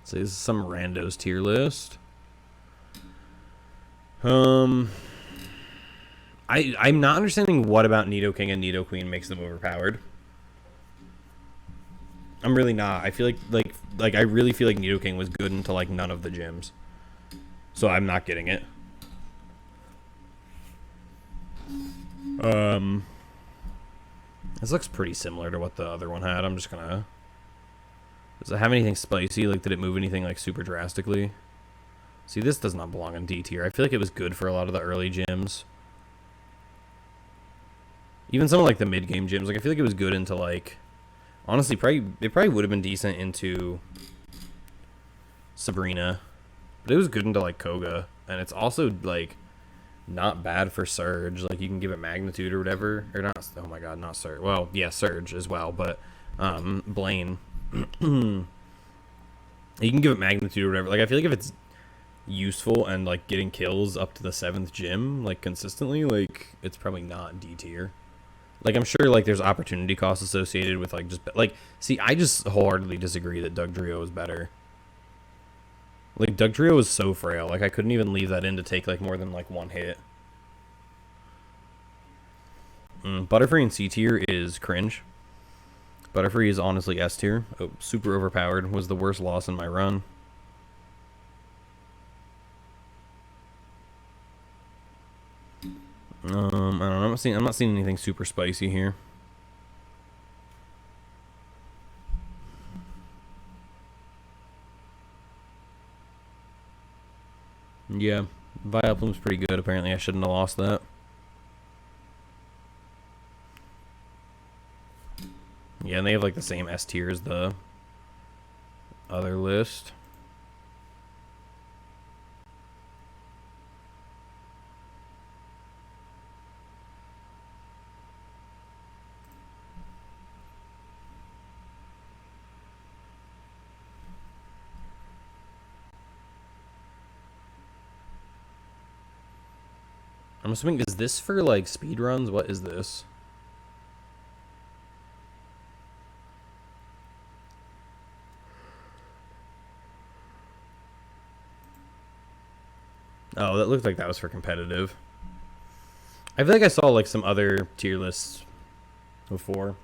So this is some randos tier list. I'm not understanding what about Nidoking and Nidoqueen makes them overpowered. I'm really not. I feel like I really feel like Nidoking was good until like none of the gyms. So I'm not getting it. This looks pretty similar to what the other one had. I'm just gonna. Does it have anything spicy? Like, did it move anything like super drastically? See, this does not belong in D tier. I feel like it was good for a lot of the early gyms. Even some of like the mid game gyms. Like, I feel like it was good into like. Honestly, it probably would have been decent into Sabrina, but it was good into like Koga, and it's also like not bad for Surge. Like you can give it magnitude or whatever, or not. Oh my god, not Surge. Well, yeah, Surge as well, but Blaine. You can give it magnitude or whatever. Like I feel like if it's useful and like getting kills up to the 7th gym like consistently, like it's probably not D tier. Like I'm sure like there's opportunity costs associated with like just like see I just wholeheartedly disagree that Dugtrio is better. Like Dugtrio is so frail. Like I couldn't even leave that in to take like more than like one hit. Butterfree in C tier is cringe. Butterfree is honestly S tier. Oh, super overpowered. Was the worst loss in my run. I don't know. I'm not seeing anything super spicy here. Yeah, Vileplume's pretty good. Apparently, I shouldn't have lost that. Yeah, and they have like the same S tier as the other list. I'm assuming, is this for like speed runs? What is this? Oh, that looked like that was for competitive. I feel like I saw like some other tier lists before,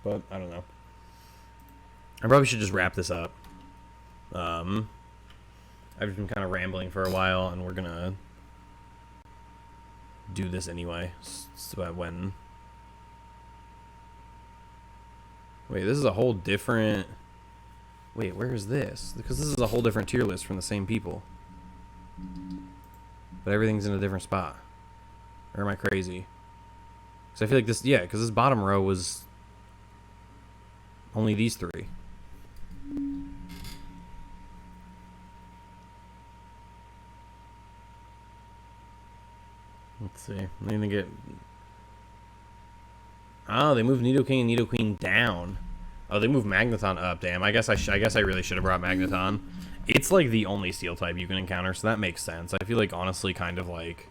but I don't know. I probably should just wrap this up. I've been kind of rambling for a while, and we're gonna do this anyway. So when wait, this is a whole different. Wait, where is this? Because this is a whole different tier list from the same people. But everything's in a different spot. Or am I crazy? Because I feel like this, yeah, because this bottom row was only these three. Let's see. I'm gonna get. Oh, they moved Nidoking and Nidoqueen down. Oh, they moved Magneton up. Damn. I guess I really should have brought Magneton. It's like the only Steel type you can encounter, so that makes sense. I feel like honestly, kind of like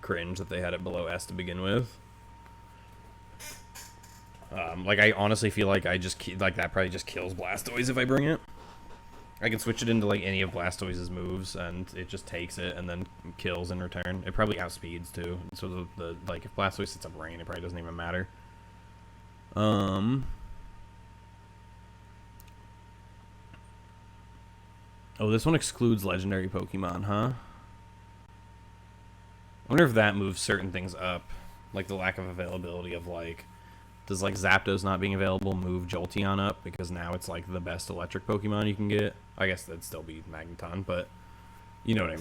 cringe that they had it below S to begin with. Like, I honestly feel like like, that probably just kills Blastoise if I bring it. I can switch it into, like, any of Blastoise's moves, and it just takes it and then kills in return. It probably outspeeds, too. So, like, if Blastoise sets up Rain, it probably doesn't even matter. Oh, this one excludes legendary Pokemon, huh? I wonder if that moves certain things up. Like, the lack of availability of, like... Does, like, Zapdos not being available move Jolteon up? Because now it's, like, the best electric Pokemon you can get. I guess that'd still be Magneton, but... You know what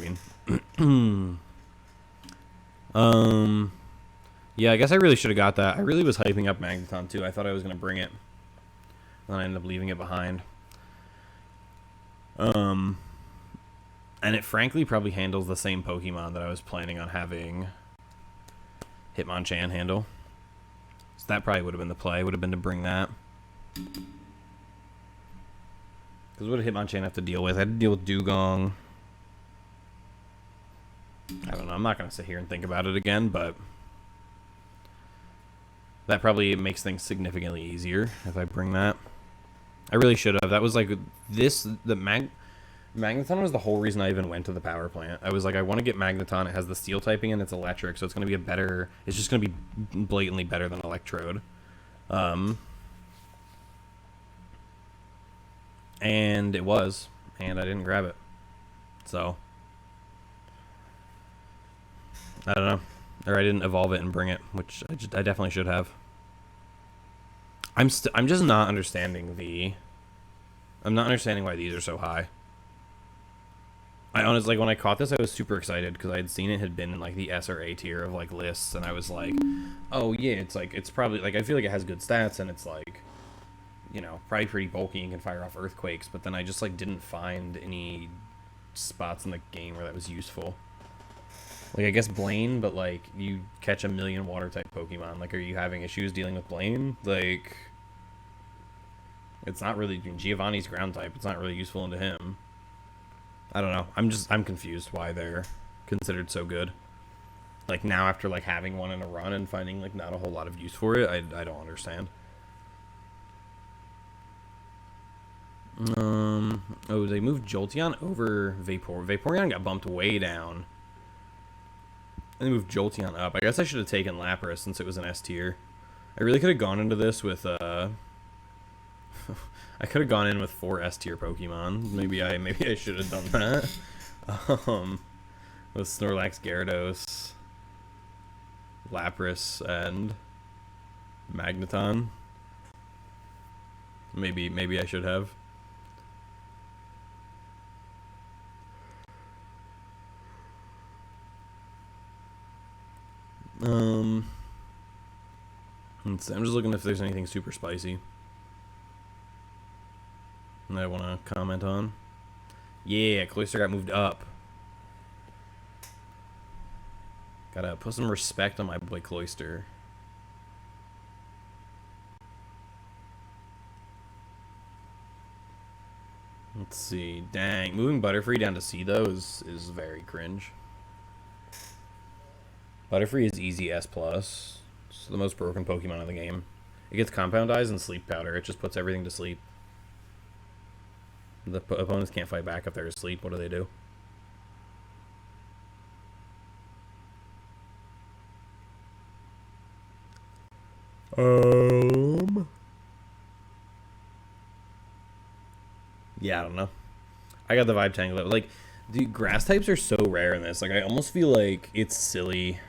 I mean. Yeah, I guess I really should have got that. I really was hyping up Magneton, too. I thought I was going to bring it. And I ended up leaving it behind. And it frankly probably handles the same Pokemon that I was planning on having Hitmonchan handle. So that probably would have been the play. Would have been to bring that. Because what did Hitmonchan have to deal with? I had to deal with Dugong. I don't know. I'm not going to sit here and think about it again, but... That probably makes things significantly easier if I bring that. I really should have. That was like... Magneton was the whole reason I even went to the power plant. I was like, I want to get Magneton. It has the steel typing and it's electric, so it's going to be a better... It's just going to be blatantly better than Electrode. And it was. And I didn't grab it. So... I don't know. Or I didn't evolve it and bring it, which I definitely should have. I'm just not understanding the... I'm not understanding why these are so high. I honestly, like, when I caught this, I was super excited because I had seen it had been in, like, the S or A tier of, like, lists, and I was like, oh, yeah, it's, like, it's probably, like, I feel like it has good stats, and it's, like, you know, probably pretty bulky and can fire off Earthquakes, but then I just, like, didn't find any spots in the game where that was useful. Like, I guess Blaine, but, like, you catch a million Water-type Pokemon. Like, are you having issues dealing with Blaine? Like, it's not really... Giovanni's Ground-type. It's not really useful into him. I don't know. I'm confused why they're considered so good. Like, now after, like, having one in a run and finding, like, not a whole lot of use for it, I don't understand. Oh, they moved Jolteon over Vaporeon got bumped way down. And they moved Jolteon up. I guess I should have taken Lapras since it was an S tier. I really could have gone into this with, I could have gone in with 4 S tier Pokemon. Maybe I should have done that. With Snorlax, Gyarados, Lapras, and Magneton. Maybe I should have. Let's see. I'm just looking if there's anything super spicy that I want to comment on. Yeah, Cloyster got moved up. Gotta put some respect on my boy Cloyster. Let's see. Dang, moving Butterfree down to C though is very cringe. Butterfree is easy S+. It's the most broken Pokemon in the game. It gets Compound Eyes and Sleep Powder. It just puts everything to sleep. The opponents can't fight back if they're asleep. What do they do? Yeah, I don't know. I got the Vibe Tangle. Like, dude, grass types are so rare in this. Like, I almost feel like it's silly.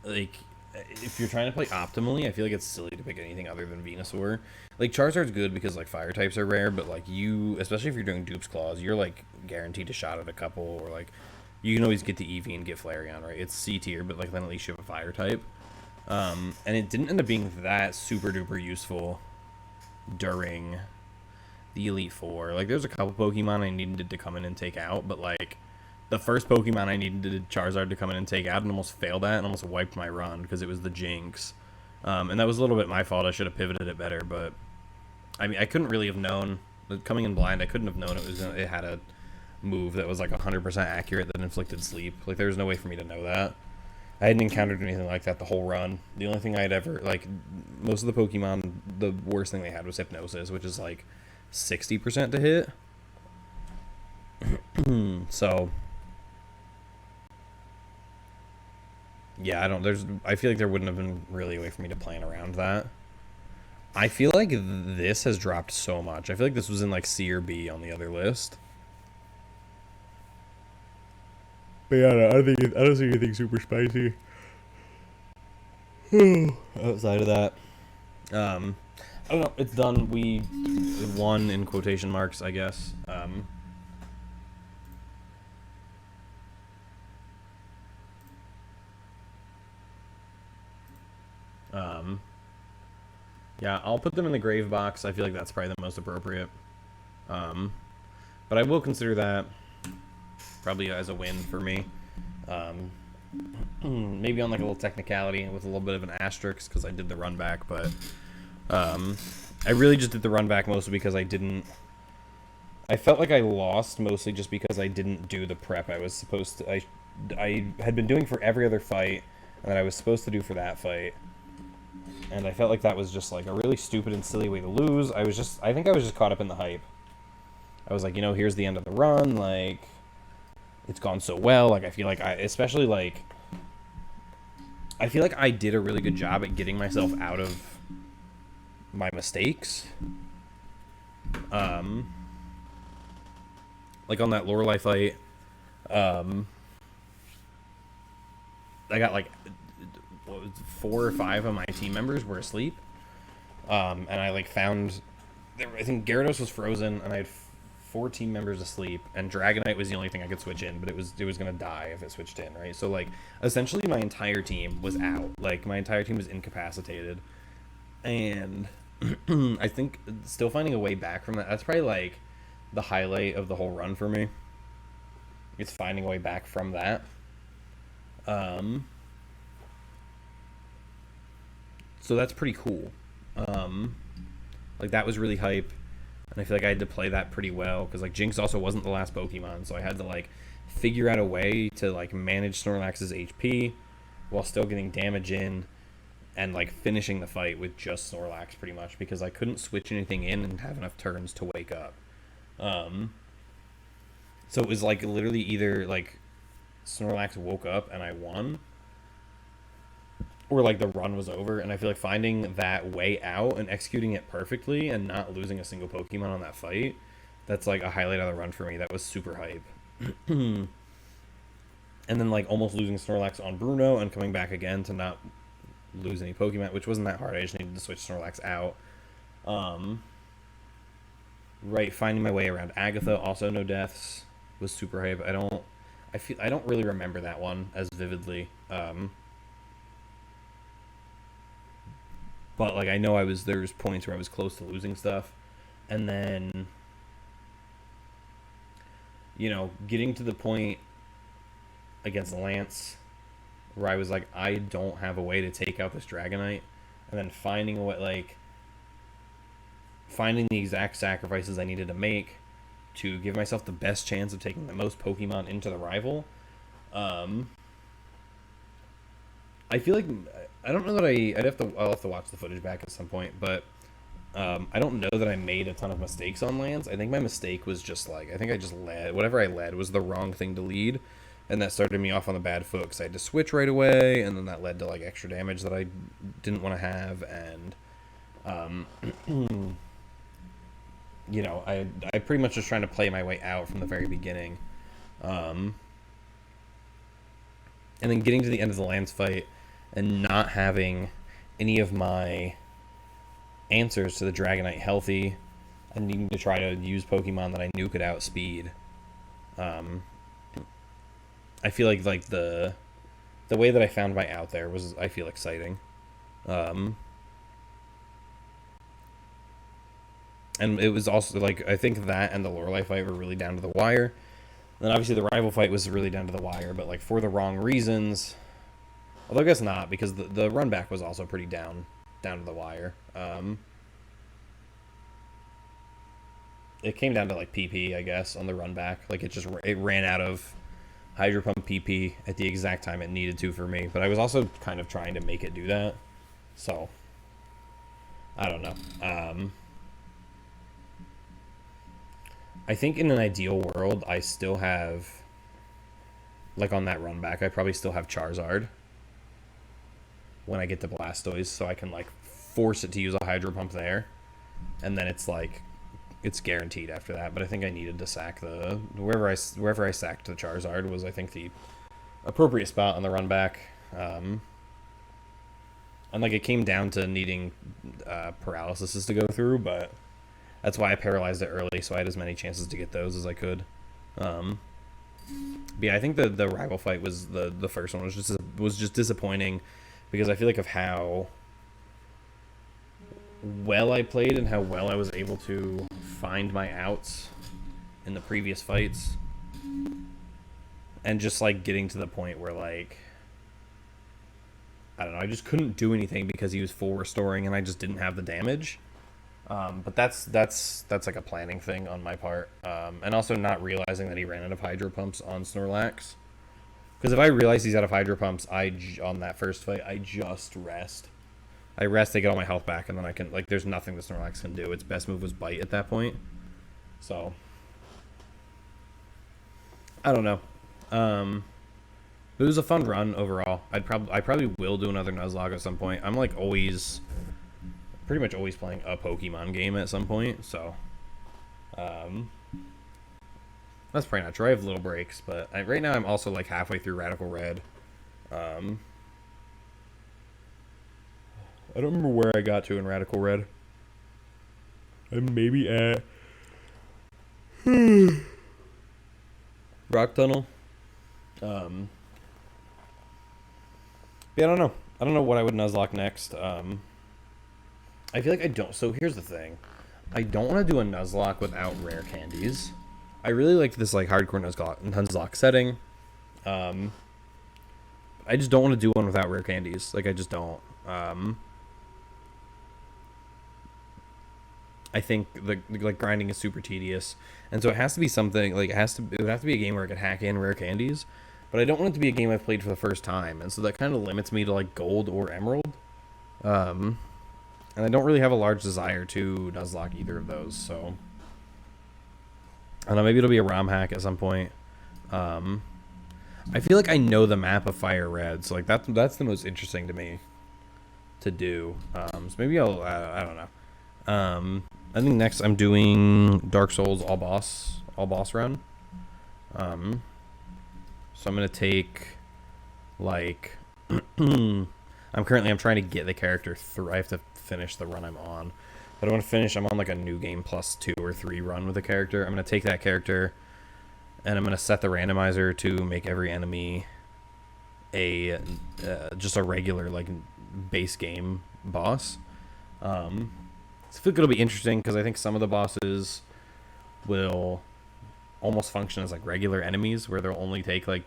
Like, if you're trying to play optimally, I feel like it's silly to pick anything other than Venusaur. Like, Charizard's good because, like, fire types are rare, but, like, you, especially if you're doing Dupes Claws, you're, like, guaranteed a shot at a couple, or, like, you can always get the Eevee and get Flareon, right? It's C tier, but, like, then at least you have a fire type. And it didn't end up being that super duper useful during the Elite Four. Like, there's a couple Pokemon I needed to come in and take out, but, like, the first Pokemon I needed Charizard to come in and take out and almost failed at and almost wiped my run because it was the Jinx. And that was a little bit my fault. I should have pivoted it better, but I mean, I couldn't really have known. Coming in blind, I couldn't have known it had move that was like 100% accurate that inflicted sleep. Like, there was no way for me to know that. I hadn't encountered anything like that the whole run. The only thing I'd ever, like, most of the Pokemon, the worst thing they had was Hypnosis, which is like 60% to hit. So, yeah, I feel like there wouldn't have been really a way for me to plan around that. I feel like this has dropped so much. I feel like this was in like C or B on the other list. But yeah, I don't see anything super spicy. Outside of that, I don't know. It's done. We won in quotation marks, I guess. Yeah, I'll put them in the grave box. I feel like that's probably the most appropriate. But I will consider that probably as a win for me. Maybe on like a little technicality with a little bit of an asterisk because I did the run back, but I really just did the run back mostly because I felt like I lost mostly just because I didn't do the prep I was supposed to. I had been doing for every other fight, and that I was supposed to do for that fight. And I felt like that was just like a really stupid and silly way to lose. I think I was just caught up in the hype. I was like, here's the end of the run. Like, it's gone so well. Like, I feel like I feel like I did a really good job at getting myself out of my mistakes. Like on that Lorelei fight, I got like 4 or 5 of my team members were asleep, and I like found, I think Gyarados was frozen, and I had 4 team members asleep, and Dragonite was the only thing I could switch in, but it was gonna die if it switched in, right? So like essentially my entire team was out, like my entire team was incapacitated, and I think still finding a way back from that. That's probably like the highlight of the whole run for me. It's finding a way back from that. So that's pretty cool. Like that was really hype, and I feel like I had to play that pretty well because like Jinx also wasn't the last Pokemon, so I had to like figure out a way to like manage Snorlax's HP while still getting damage in and like finishing the fight with just Snorlax pretty much because I couldn't switch anything in and have enough turns to wake up. So it was like literally either like Snorlax woke up and I won, or like the run was over. And I feel like finding that way out and executing it perfectly and not losing a single Pokemon on that fight, that's like a highlight of the run for me. That was super hype. And then like almost losing Snorlax on Bruno and coming back again to not lose any Pokemon, which wasn't that hard. I just needed to switch Snorlax out. Right, finding my way around Agatha, also no deaths, was super hype. I don't really remember that one as vividly. But like I know there was points where I was close to losing stuff, and then getting to the point against Lance where I was like, I don't have a way to take out this Dragonite, and then finding the exact sacrifices I needed to make to give myself the best chance of taking the most Pokemon into the rival. I feel like I don't know that I'll have to watch the footage back at some point, but I don't know that I made a ton of mistakes on Lance. I think my mistake was just like I think I just led whatever I led was the wrong thing to lead, and that started me off on the bad foot because I had to switch right away, and then that led to like extra damage that I didn't want to have, and I pretty much was trying to play my way out from the very beginning, and then getting to the end of the Lance fight and not having any of my answers to the Dragonite healthy and needing to try to use Pokemon that I knew could outspeed. I feel like the way that I found my out there was, I feel, exciting. And it was also like I think that and the Lorelei fight were really down to the wire. Then obviously the rival fight was really down to the wire, but like for the wrong reasons. Although I guess not, because the run back was also pretty down to the wire. it came down to like PP, I guess, on the run back. Like it ran out of Hydro Pump PP at the exact time it needed to for me. But I was also kind of trying to make it do that. So I don't know. I think in an ideal world, I still have, like on that run back, I probably still have Charizard when I get to Blastoise, so I can like force it to use a Hydro Pump there, and then it's like it's guaranteed after that. But I think I needed to sack the wherever I sacked the Charizard was, I think, the appropriate spot on the run back. And like it came down to needing paralysis to go through, but that's why I paralyzed it early, so I had as many chances to get those as I could. But yeah, I think the rival fight was the first one was just disappointing because I feel like of how well I played and how well I was able to find my outs in the previous fights, and just like getting to the point where like I don't know, I just couldn't do anything because he was full restoring and I just didn't have the damage. But that's like a planning thing on my part, and also not realizing that he ran out of Hydro Pumps on Snorlax. Because if I realize he's out of Hydro Pumps, on that first fight, I just rest. I rest, I get all my health back, and then I can, like, there's nothing the Snorlax can do. Its best move was Bite at that point. So, I don't know. It was a fun run overall. I probably will do another Nuzlocke at some point. I'm like pretty much always playing a Pokemon game at some point, so that's probably not true. I have little breaks, but right now I'm also like halfway through Radical Red. I don't remember where I got to in Radical Red. I'm maybe at Rock Tunnel. Yeah, I don't know. I don't know what I would Nuzlocke next. I feel like I don't. So here's the thing. I don't want to do a Nuzlocke without rare candies. I really like this like hardcore Nuzlocke setting. I just don't want to do one without rare candies. Like I just don't. I think the like grinding is super tedious, and so it has to be something like it would have to be a game where I could hack in rare candies, but I don't want it to be a game I've played for the first time, and so that kind of limits me to like gold or emerald. And I don't really have a large desire to Nuzlocke either of those, so I don't know, maybe it'll be a ROM hack at some point. I feel like I know the map of Fire Red, so like that's the most interesting to me to do. So maybe I don't know. I think next I'm doing Dark Souls all boss run. So I'm gonna take like I'm trying to get the character through. I have to finish the run I'm on, but I want to finish. I'm on like a new game plus 2 or 3 run with a character. I'm gonna take that character, and I'm gonna set the randomizer to make every enemy a just a regular like base game boss. So I feel like it'll be interesting because I think some of the bosses will almost function as like regular enemies, where they'll only take like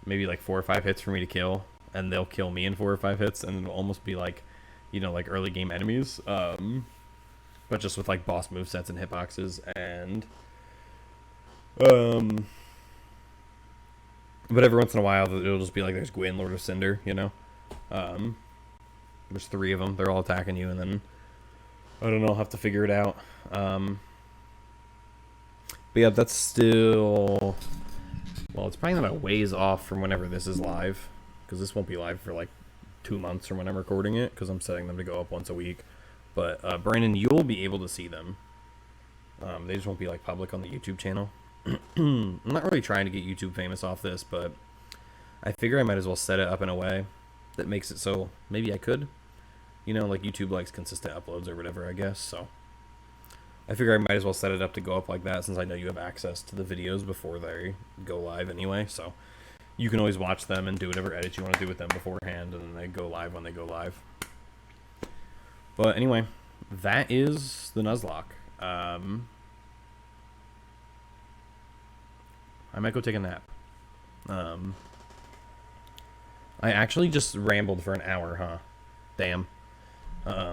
maybe like 4 or 5 hits for me to kill, and they'll kill me in 4 or 5 hits, and it'll almost be like, you know, like early game enemies, but just with like boss movesets and hitboxes, and but every once in a while it'll just be like there's Gwyn, Lord of Cinder, you know, there's 3 of them, they're all attacking you, and then I don't know, I'll have to figure it out. But yeah, that's still, well, it's probably not a ways off from whenever this is live, because this won't be live for like 2 months from when I'm recording it, because I'm setting them to go up once a week. But Brandon, you'll be able to see them. They just won't be like public on the YouTube channel. I'm not really trying to get YouTube famous off this, but I figure I might as well set it up in a way that makes it so maybe I could, you know, like YouTube likes consistent uploads or whatever, I guess. So I figure I might as well set it up to go up like that, since I know you have access to the videos before they go live anyway. So you can always watch them and do whatever edits you want to do with them beforehand, and then they go live when they go live. But anyway, that is the Nuzlocke. I might go take a nap. I actually just rambled for an hour, huh? Damn. I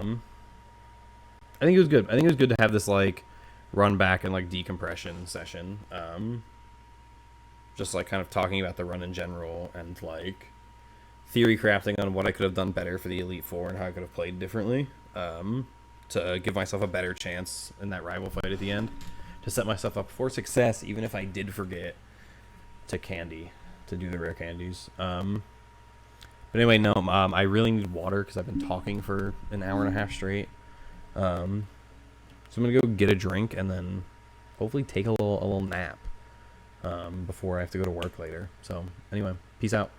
think it was good. I think it was good to have this like run back and like decompression session. Just like kind of talking about the run in general and like theory crafting on what I could have done better for the Elite Four and how I could have played differently. To give myself a better chance in that rival fight at the end, to set myself up for success, even if I did forget to do the rare candies. But anyway, no, I really need water because I've been talking for an hour and a half straight. So I'm gonna go get a drink and then hopefully take a little nap before I have to go to work later. So anyway, peace out.